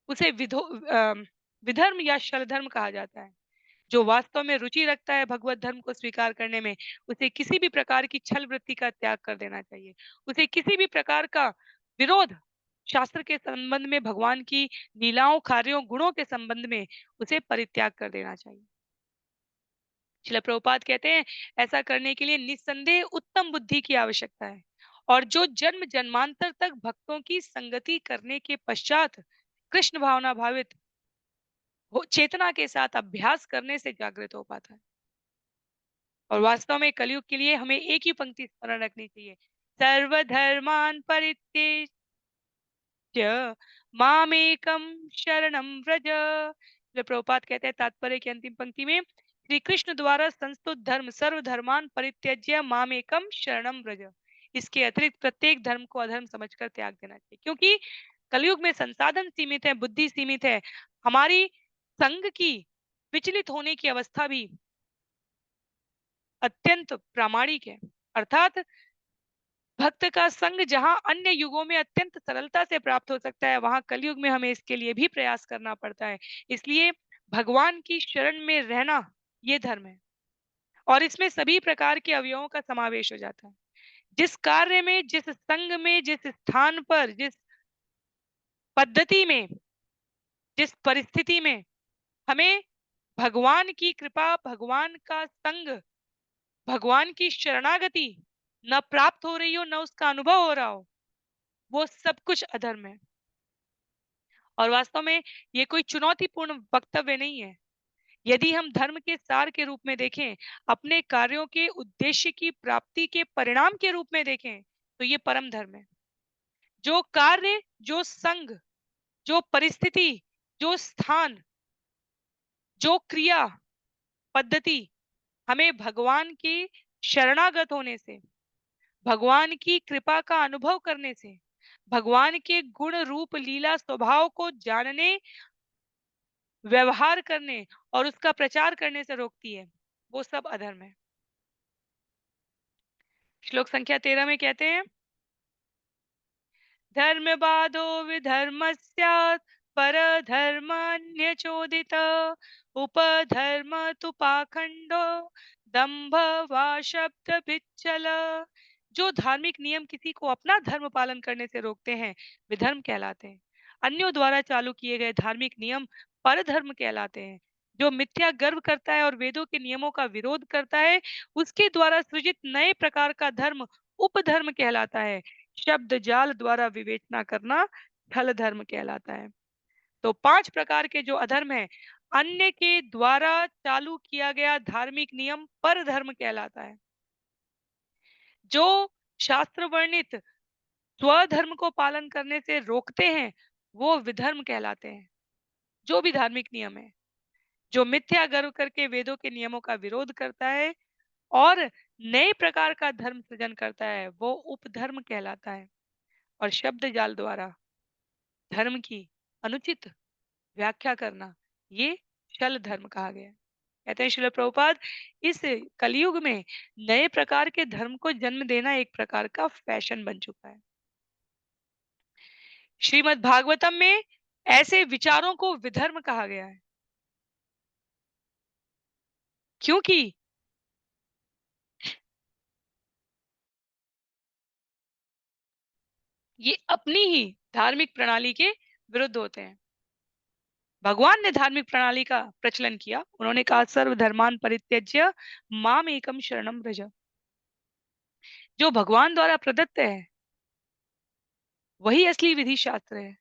उसे विधर्म या शल धर्म कहा जाता है। जो वास्तव में रुचि रखता है भगवत धर्म को स्वीकार करने में उसे किसी भी प्रकार की छल वृत्ति का त्याग कर देना चाहिए। उसे किसी भी प्रकार का विरोध शास्त्र के संबंध में भगवान की लीलाओं कार्यों गुणों के संबंध में उसे परित्याग कर देना चाहिए। श्रील प्रभुपाद कहते हैं ऐसा करने के लिए निस्संदेह उत्तम बुद्धि की आवश्यकता है और जो जन्म जन्मांतर तक भक्तों की संगति करने के पश्चात कृष्ण भावना भावित चेतना के साथ अभ्यास करने से जागृत हो पाता है। और वास्तव में कलयुग के लिए हमें एक ही पंक्ति स्मरण रखनी चाहिए, सर्वधर्मान परित्यज्य मामेकम शरणम व्रज। श्रील प्रभुपाद कहते हैं तात्पर्य की अंतिम पंक्ति में श्री कृष्ण द्वारा संस्तुत धर्म सर्वधर्मान परित्यज्य मामेकम शरणम व्रज। इसके अतिरिक्त प्रत्येक धर्म को अधर्म समझकर त्याग देना चाहिए क्योंकि कलयुग में संसाधन सीमित है, बुद्धि सीमित है, हमारी संग की विचलित होने की अवस्था भी अत्यंत प्रामाणिक है। अर्थात भक्त का संग जहां अन्य युगों में अत्यंत सरलता से प्राप्त हो सकता है वहां कलयुग में हमें इसके लिए भी प्रयास करना पड़ता है। इसलिए भगवान की शरण में रहना ये धर्म है और इसमें सभी प्रकार के अवयवों का समावेश हो जाता है। जिस कार्य में, जिस संग में, जिस स्थान पर, जिस पद्धति में, जिस परिस्थिति में हमें भगवान की कृपा, भगवान का संग, भगवान की शरणागति न प्राप्त हो रही हो न उसका अनुभव हो रहा हो वो सब कुछ अधर्म है। और वास्तव में ये कोई चुनौतीपूर्ण वक्तव्य नहीं है। यदि हम धर्म के सार के रूप में देखें, अपने कार्यों के उद्देश्य की प्राप्ति के परिणाम के रूप में देखें तो ये परम धर्म है। जो कार्य, जो संग, जो परिस्थिति, जो स्थान, जो क्रिया पद्धति हमें भगवान की शरणागत होने से, भगवान की कृपा का अनुभव करने से, भगवान के गुण रूप लीला स्वभाव को जानने, व्यवहार करने और उसका प्रचार करने से रोकती है, वो सब अधर्म है। श्लोक संख्या 13 में कहते हैं धर्मवादो विधर्मस्यात् परधर्मान्यचोदित उपधर्म तु पाखंडो दंभ वा शब्द बिच्चल। जो धार्मिक नियम किसी को अपना धर्म पालन करने से रोकते हैं विधर्म कहलाते हैं। अन्यों द्वारा चालू किए गए धार्मिक नियम परधर्म कहलाते हैं। जो मिथ्या गर्व करता है और वेदों के नियमों का विरोध करता है, उसके द्वारा सृजित नए प्रकार का धर्म उपधर्म कहलाता है। शब्द जाल द्वारा विवेचना करना छल धर्म कहलाता है। तो 5 प्रकार के जो अधर्म है, अन्य के द्वारा चालू किया गया धार्मिक नियम परधर्म कहलाता है। जो शास्त्र वर्णित स्वधर्म को पालन करने से रोकते हैं, वो विधर्म कहलाते हैं। जो भी धार्मिक नियम है, जो मिथ्या गर्व करके वेदों के नियमों का विरोध करता है और नए प्रकार का धर्म सृजन करता है, वो उपधर्म कहलाता है। और शब्द जाल द्वारा धर्म की अनुचित व्याख्या करना, ये छल धर्म कहा गया है। कहते हैं श्रील प्रभुपाद, इस कलयुग में नए प्रकार के धर्म को जन्म देना एक प्रकार का फैशन बन चुका है। श्रीमद् भागवतम में ऐसे विचारों को विधर्म कहा गया है, क्योंकि ये अपनी ही धार्मिक प्रणाली के विरुद्ध होते हैं। भगवान ने धार्मिक प्रणाली का प्रचलन किया। उन्होंने कहा सर्वधर्मान परित्यज्य माम एकम शरणम व्रज। जो भगवान द्वारा प्रदत्त है, वही असली विधि शास्त्र है,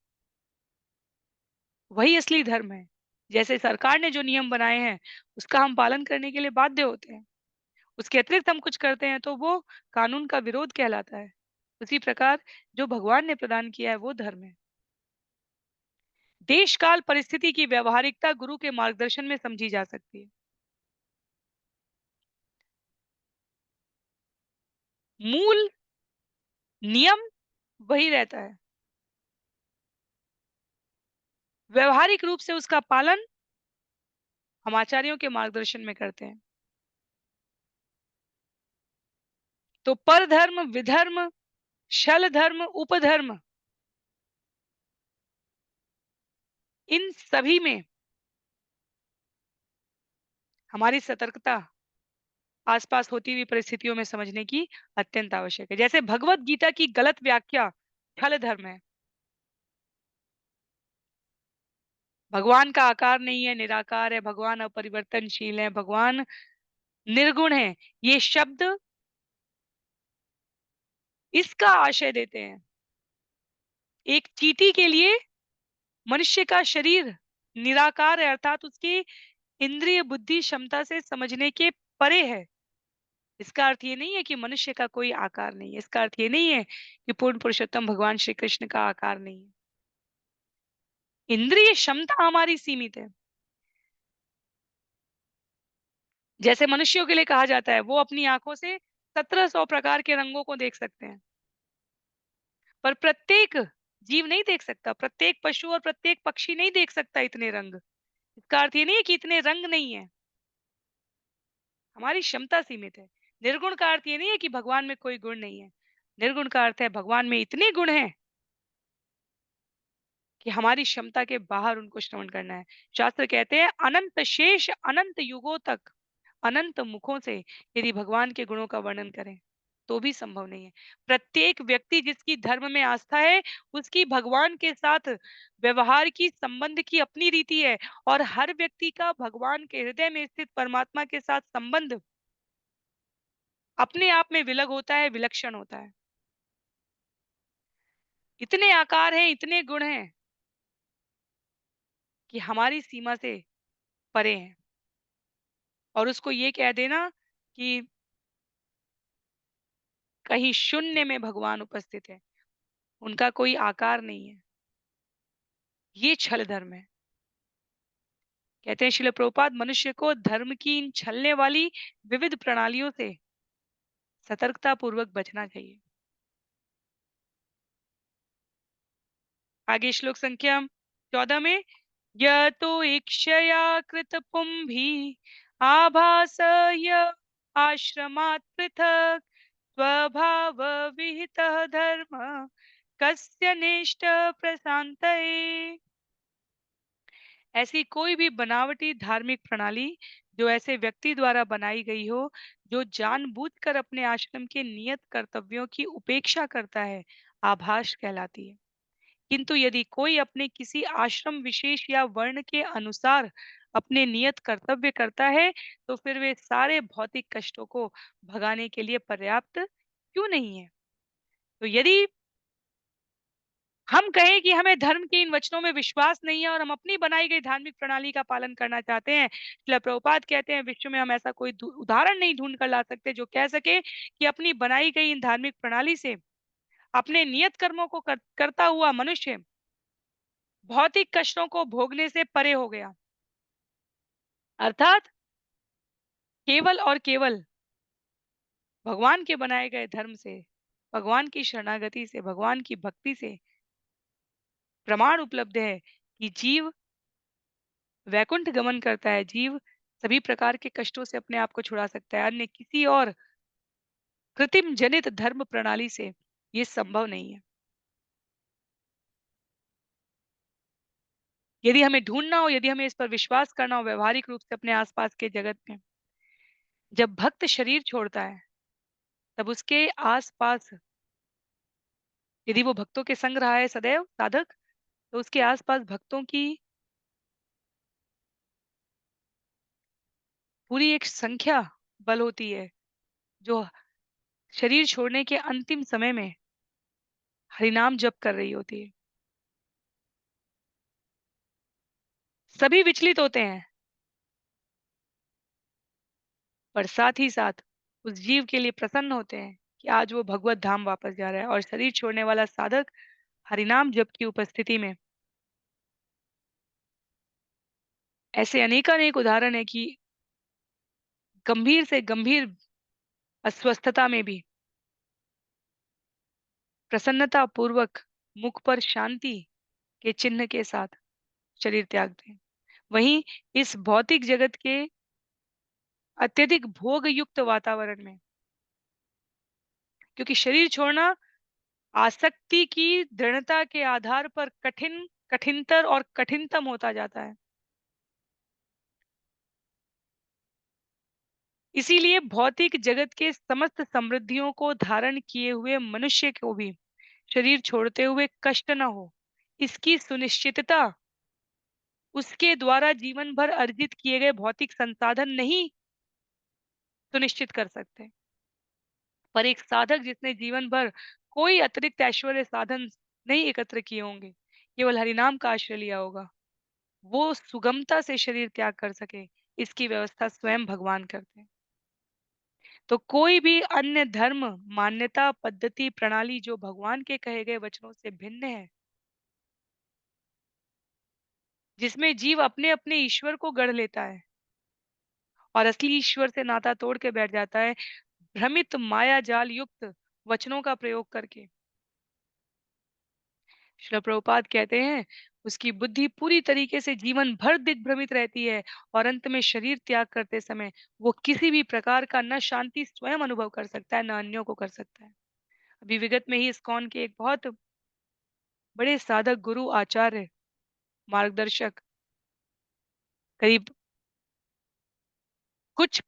वही असली धर्म है। जैसे सरकार ने जो नियम बनाए हैं, उसका हम पालन करने के लिए बाध्य होते हैं। उसके अतिरिक्त हम कुछ करते हैं तो वो कानून का विरोध कहलाता है। उसी प्रकार जो भगवान ने प्रदान किया है वो धर्म है। देश काल परिस्थिति की व्यवहारिकता गुरु के मार्गदर्शन में समझी जा सकती है। मूल नियम वही रहता है, व्यवहारिक रूप से उसका पालन हम आचार्यों के मार्गदर्शन में करते हैं। तो परधर्म, विधर्म, शल धर्म, उपधर्म, इन सभी में हमारी सतर्कता आसपास होती हुई परिस्थितियों में समझने की अत्यंत आवश्यक है। जैसे भगवत गीता की गलत व्याख्या छल धर्म है। भगवान का आकार नहीं है, निराकार है, भगवान अपरिवर्तनशील है, भगवान निर्गुण है। ये शब्द इसका आशय देते हैं। एक चींटी के लिए मनुष्य का शरीर निराकार है, अर्थात उसकी इंद्रिय बुद्धि क्षमता से समझने के परे है। इसका अर्थ ये नहीं है कि मनुष्य का कोई आकार नहीं है। इसका अर्थ ये नहीं है कि पूर्ण पुरुषोत्तम भगवान श्री कृष्ण का आकार नहीं है। इंद्रिय क्षमता हमारी सीमित है। जैसे मनुष्यों के लिए कहा जाता है, वो अपनी आंखों से 1700 प्रकार के रंगों को देख सकते हैं, पर प्रत्येक जीव नहीं देख सकता, प्रत्येक पशु और प्रत्येक पक्षी नहीं देख सकता इतने रंग। इसका अर्थ ये नहीं है कि इतने रंग नहीं है, हमारी क्षमता सीमित है। निर्गुण का अर्थ ये नहीं है कि भगवान में कोई गुण नहीं है। निर्गुण का अर्थ है भगवान में इतने गुण हैं कि हमारी क्षमता के बाहर उनको श्रवण करना है। शास्त्र कहते हैं अनंत शेष अनंत युगों तक अनंत मुखों से यदि भगवान के गुणों का वर्णन करें तो भी संभव नहीं है। प्रत्येक व्यक्ति जिसकी धर्म में आस्था है, उसकी भगवान के साथ व्यवहार की संबंध की अपनी रीति है, और हर व्यक्ति का भगवान के हृदय में स्थित परमात्मा के साथ संबंध अपने आप में विलग होता है, विलक्षण होता है। इतने आकार हैं, इतने गुण हैं कि हमारी सीमा से परे हैं। और उसको ये कह देना कि कहीं शून्य में भगवान उपस्थित है, उनका कोई आकार नहीं है, ये छल धर्म है। कहते हैं श्रील प्रभुपाद, मनुष्य को धर्म की इन छलने वाली विविध प्रणालियों से सतर्कता पूर्वक बचना चाहिए। आगे श्लोक संख्या 14 में, यतो इक्षया कृत पुंभी आभास आश्रमात् पृथक् स्वभाव विहित धर्म कस्य निष्ठ प्रशांतये। ऐसी कोई भी बनावटी धार्मिक प्रणाली जो ऐसे व्यक्ति द्वारा बनाई गई हो जो जानबूझकर अपने आश्रम के नियत कर्तव्यों की उपेक्षा करता है, आभास कहलाती है। किंतु यदि कोई अपने किसी आश्रम विशेष या वर्ण के अनुसार अपने नियत कर्तव्य करता है, तो फिर वे सारे भौतिक कष्टों को भगाने के लिए पर्याप्त क्यों नहीं है? तो यदि हम कहें कि हमें धर्म के इन वचनों में विश्वास नहीं है और हम अपनी बनाई गई धार्मिक प्रणाली का पालन करना चाहते हैं, शिला प्रभुपाद कहते हैं विश्व में हम ऐसा कोई उदाहरण नहीं ढूंढ कर ला सकते जो कह सके कि अपनी बनाई गई इन धार्मिक प्रणाली से अपने नियत कर्मों को करता हुआ मनुष्य भौतिक कष्टों को भोगने से परे हो गया। अर्थात केवल और केवल भगवान के बनाए गए धर्म से, भगवान की शरणागति से, भगवान की भक्ति से प्रमाण उपलब्ध है कि जीव वैकुंठ गमन करता है, जीव सभी प्रकार के कष्टों से अपने आप को छुड़ा सकता है। अन्य किसी और कृत्रिम जनित धर्म प्रणाली से ये संभव नहीं है। यदि हमें ढूंढना हो, यदि हमें इस पर विश्वास करना हो व्यवहारिक रूप से अपने आसपास के जगत में, जब भक्त शरीर छोड़ता है, तब उसके आसपास यदि वो भक्तों के संग रहा है सदैव साधक, तो उसके आसपास भक्तों की पूरी एक संख्या बल होती है, जो शरीर छोड़ने के अंतिम समय में हरिनाम जप कर रही होती है। सभी विचलित होते हैं, पर साथ ही साथ उस जीव के लिए प्रसन्न होते हैं कि आज वो भगवत धाम वापस जा रहा है और शरीर छोड़ने वाला साधक हरिनाम जप की उपस्थिति में ऐसे अनेकानेक उदाहरण है कि गंभीर से गंभीर अस्वस्थता में भी प्रसन्नता पूर्वक मुख पर शांति के चिन्ह के साथ शरीर त्यागते हैं। वहीं इस भौतिक जगत के अत्यधिक भोग युक्त वातावरण में, क्योंकि शरीर छोड़ना आसक्ति की दृढ़ता के आधार पर कठिनतर और कठिनतम होता जाता है। इसीलिए भौतिक जगत के समस्त समृद्धियों को धारण किए हुए मनुष्य को भी शरीर छोड़ते हुए कष्ट न हो, इसकी सुनिश्चितता उसके द्वारा जीवन भर अर्जित किए गए भौतिक संसाधन नहीं सुनिश्चित कर सकते। पर एक साधक जिसने जीवन भर कोई अतिरिक्त ऐश्वर्य साधन नहीं एकत्र किए होंगे, केवल हरिनाम का आश्रय लिया होगा, वो सुगमता से शरीर त्याग कर सके, इसकी व्यवस्था स्वयं भगवान करते हैं। तो कोई भी अन्य धर्म, मान्यता, पद्धति, प्रणाली जो भगवान के कहे गए वचनों से भिन्न है, जिसमें जीव अपने अपने ईश्वर को गढ़ लेता है और असली ईश्वर से नाता तोड़ के बैठ जाता है, भ्रमित माया जाल युक्त वचनों का प्रयोग करके। श्रील प्रभुपाद कहते हैं उसकी बुद्धि पूरी तरीके से जीवन भर दिग्भ्रमित रहती है और अंत में शरीर त्याग करते समय वो किसी भी प्रकार का न शांति स्वयं अनुभव कर सकता है, न अन्यों को कर सकता है। अभी विगत में ही इस्कॉन के एक बहुत बड़े साधक, गुरु, आचार्य, मार्गदर्शक करीब कुछ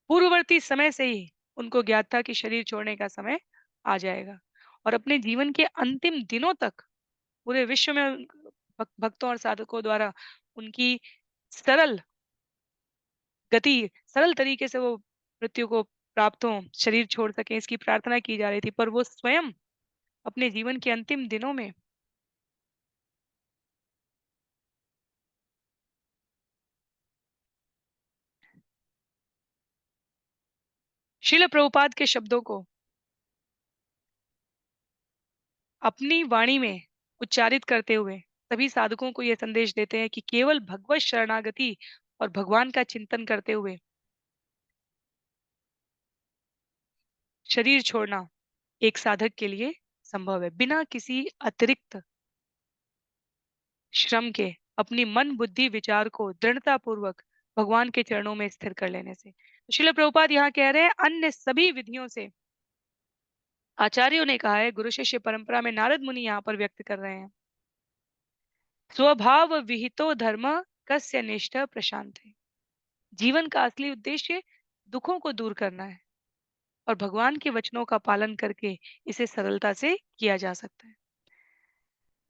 पूर्ववर्ती समय से ही उनको ज्ञात था कि शरीर छोड़ने का समय आ जाएगा और अपने जीवन के अंतिम दिनों तक पूरे विश्व में भक्तों और साधकों द्वारा उनकी सरल गति, सरल तरीके से वो मृत्यु को प्राप्त हो, शरीर छोड़ सकें, इसकी प्रार्थना की जा रही थी। पर वो स्वयं अपने जीवन के अंतिम दिनों में श्रील प्रभुपाद के शब्दों को अपनी वाणी में उच्चारित करते हुए सभी साधकों को यह संदेश देते हैं कि केवल भगवत शरणागति और भगवान का चिंतन करते हुए शरीर छोड़ना एक साधक के लिए संभव है, बिना किसी अतिरिक्त श्रम के अपनी मन बुद्धि विचार को दृढ़ता पूर्वक भगवान के चरणों में स्थिर कर लेने से। तो श्रील प्रभुपाद यहाँ कह रहे हैं अन्य सभी विधियों से आचार्यों ने कहा है, गुरु शिष्य परंपरा में नारद मुनि यहाँ पर व्यक्त कर रहे हैं, स्वभाव विहितो धर्म कस्य निष्ठ प्रशांत है। जीवन का असली उद्देश्य दुखों को दूर करना है और भगवान के वचनों का पालन करके इसे सरलता से किया जा सकता है।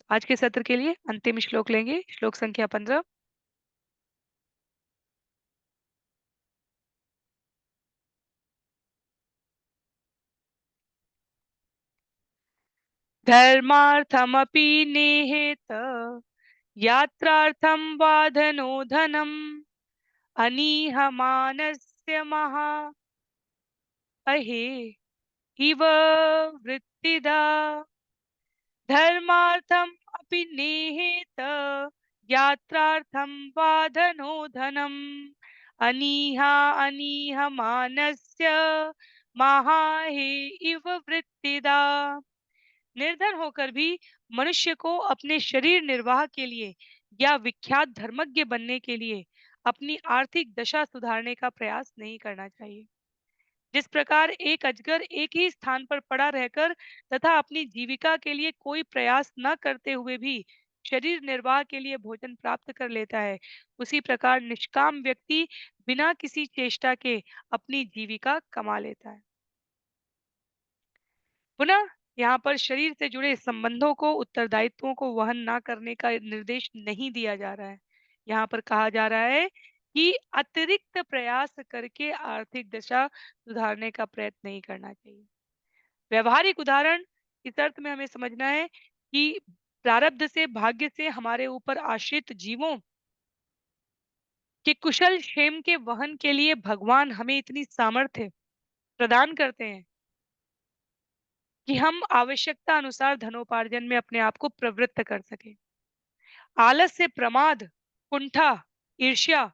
आज के सत्र के लिए अंतिम श्लोक लेंगे, श्लोक संख्या 15। धर्मार्थमपि नेहेत यात्रार्थं वा धनो धनम् अनीहमानस्य अहे इव वृत्तिदा धर्मार्थम् अपि नेहेत यात्रार्थं वा धनो धनम् अनीहमानस्य महाहे इव वृत्तिदा। निर्धन होकर भी मनुष्य को अपने शरीर निर्वाह के लिए या विख्यात धर्मज्ञ बनने के लिए अपनी आर्थिक दशा सुधारने का प्रयास नहीं करना चाहिए। जिस प्रकार एक अजगर एक ही स्थान पर पड़ा रहकर तथा अपनी जीविका के लिए कोई प्रयास न करते हुए भी शरीर निर्वाह के लिए भोजन प्राप्त कर लेता है, उसी प्रकार निष्काम व्यक्ति बिना किसी चेष्टा के अपनी जीविका कमा लेता है। पुनः यहाँ पर शरीर से जुड़े संबंधों को, उत्तरदायित्वों को वहन ना करने का निर्देश नहीं दिया जा रहा है। यहाँ पर कहा जा रहा है कि अतिरिक्त प्रयास करके आर्थिक दशा सुधारने का प्रयत्न नहीं करना चाहिए। व्यावहारिक उदाहरण इस अर्थ में हमें समझना है कि प्रारब्ध से, भाग्य से हमारे ऊपर आश्रित जीवों के कुशल क्षेम के वहन के लिए भगवान हमें इतनी सामर्थ्य प्रदान करते हैं कि हम आवश्यकता अनुसार धनोपार्जन में अपने आप को प्रवृत्त कर सकें। आलस्य, प्रमाद, कुंठा, ईर्ष्या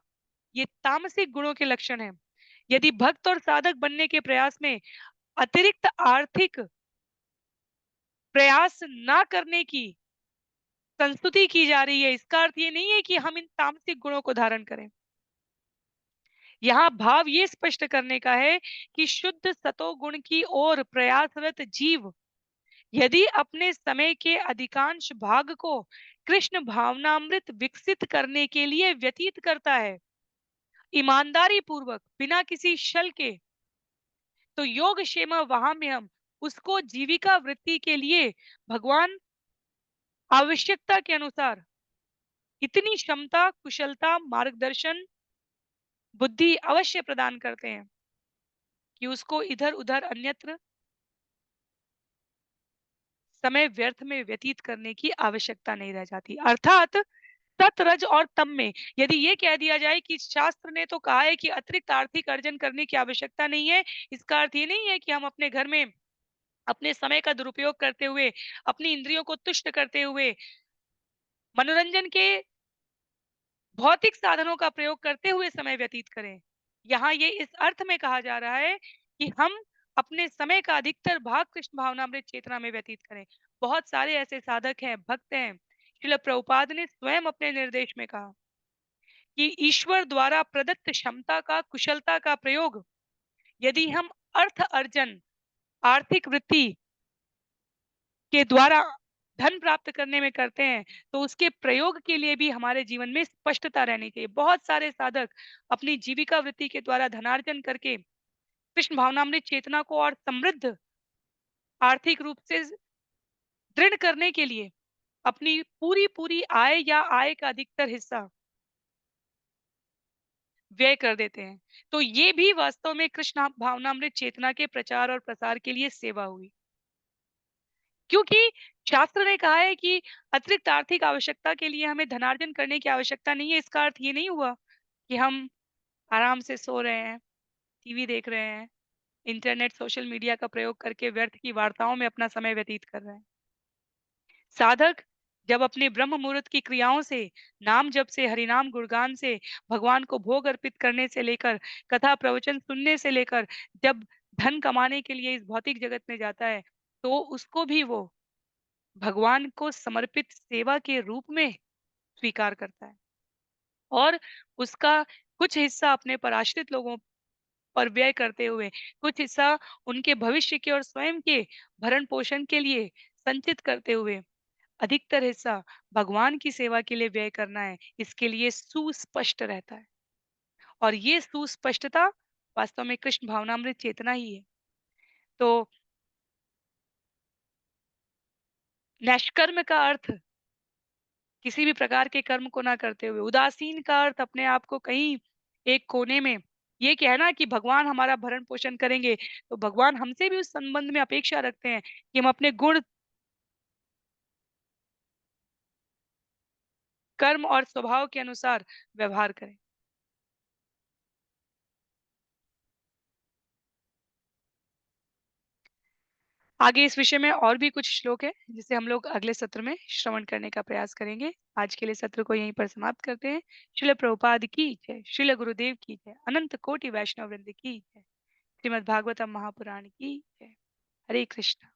ये तामसिक गुणों के लक्षण हैं। यदि भक्त और साधक बनने के प्रयास में अतिरिक्त आर्थिक प्रयास ना करने की संस्तुति की जा रही है, इसका अर्थ ये नहीं है कि हम इन तामसिक गुणों को धारण करें। यहाँ भाव ये स्पष्ट करने का है कि शुद्ध सतोगुण की ओर प्रयासरत जीव यदि अपने समय के अधिकांश भाग को कृष्ण भावनामृत विकसित करने के लिए व्यतीत करता है, ईमानदारी पूर्वक बिना किसी छल के, तो योग क्षेम वहां में हम उसको जीविका वृत्ति के लिए भगवान आवश्यकता के अनुसार इतनी क्षमता, कुशलता, मार्गदर्शन, बुद्धि अवश्य प्रदान करते हैं कि उसको इधर उधर अन्यत्र समय व्यर्थ में व्यतीत करने की आवश्यकता नहीं रह जाती। अर्थात सत, रज और तम में यदि ये कह दिया जाए कि शास्त्र ने तो कहा है कि अतिरिक्त आर्थिक अर्जन करने की आवश्यकता नहीं है, इसका अर्थ ये नहीं है कि हम अपने घर में अपने समय का दुरुपयोग करते हुए, अपनी इंद्रियों को तुष्ट करते हुए, मनोरंजन के भौतिक साधनों का प्रयोग करते हुए समय व्यतीत करें। यहाँ ये इस अर्थ में कहा जा रहा है कि हम अपने समय का अधिकतर भाग कृष्ण भावनामृत चेतना में व्यतीत करें। बहुत सारे ऐसे साधक हैं, भक्त हैं। श्रील प्रभुपाद ने स्वयं अपने निर्देश में कहा कि ईश्वर द्वारा प्रदत्त क्षमता का, कुशलता का प्रयोग यदि हम अर्थ अर्जन, आर्थिक वृद्धि के द्वारा धन प्राप्त करने में करते हैं, तो उसके प्रयोग के लिए भी हमारे जीवन में स्पष्टता रहनी चाहिए। बहुत सारे साधक अपनी जीविका वृत्ति के द्वारा धनार्जन करके कृष्ण भावनामृत चेतना को और समृद्ध आर्थिक रूप से दृढ़ करने के लिए अपनी पूरी आय या आय का अधिकतर हिस्सा व्यय कर देते हैं। तो ये भी वास्तव में कृष्ण भावनामृत चेतना के प्रचार और प्रसार के लिए सेवा हुई। क्योंकि शास्त्र ने कहा है कि अतिरिक्त आर्थिक आवश्यकता के लिए हमें धनार्जन करने की आवश्यकता नहीं है। इसका अर्थ ये नहीं हुआ कि हम आराम से सो रहे हैं, टीवी देख रहे हैं, इंटरनेट, सोशल मीडिया का प्रयोग करके व्यर्थ की वार्ताओं में अपना समय व्यतीत कर रहे हैं। साधक जब अपने ब्रह्म मुहूर्त की क्रियाओं से, नाम जप से, हरिनाम गुणगान से, भगवान को भोग अर्पित करने से लेकर, कथा प्रवचन सुनने से लेकर, जब धन कमाने के लिए इस भौतिक जगत में जाता है, तो उसको भी वो भगवान को समर्पित सेवा के रूप में स्वीकार करता है और उसका कुछ हिस्सा अपने पर आश्रित लोगों पर व्यय करते हुए, कुछ हिस्सा उनके भविष्य के और स्वयं के भरण पोषण के लिए संचित करते हुए, अधिकतर हिस्सा भगवान की सेवा के लिए व्यय करना है, इसके लिए सुस्पष्ट रहता है। और ये सुस्पष्टता वास्तव में कृष्ण भावनामृत चेतना ही है। तो निष्कर्म का अर्थ किसी भी प्रकार के कर्म को ना करते हुए। उदासीन का अर्थ अपने आप को कहीं एक कोने में ये कहना कि भगवान हमारा भरण-पोषण करेंगे, तो भगवान हमसे भी उस संबंध में अपेक्षा रखते हैं कि हम अपने गुण, कर्म और स्वभाव के अनुसार व्यवहार करें। आगे इस विषय में और भी कुछ श्लोक हैं, जिसे हम लोग अगले सत्र में श्रवण करने का प्रयास करेंगे। आज के लिए सत्र को यहीं पर समाप्त करते हैं। श्रील प्रभुपाद की जय, श्रील गुरुदेव की जय, अनंत कोटि वैष्णव वृंद की जय, श्रीमद् भागवतम महापुराण की जय। हरे कृष्ण।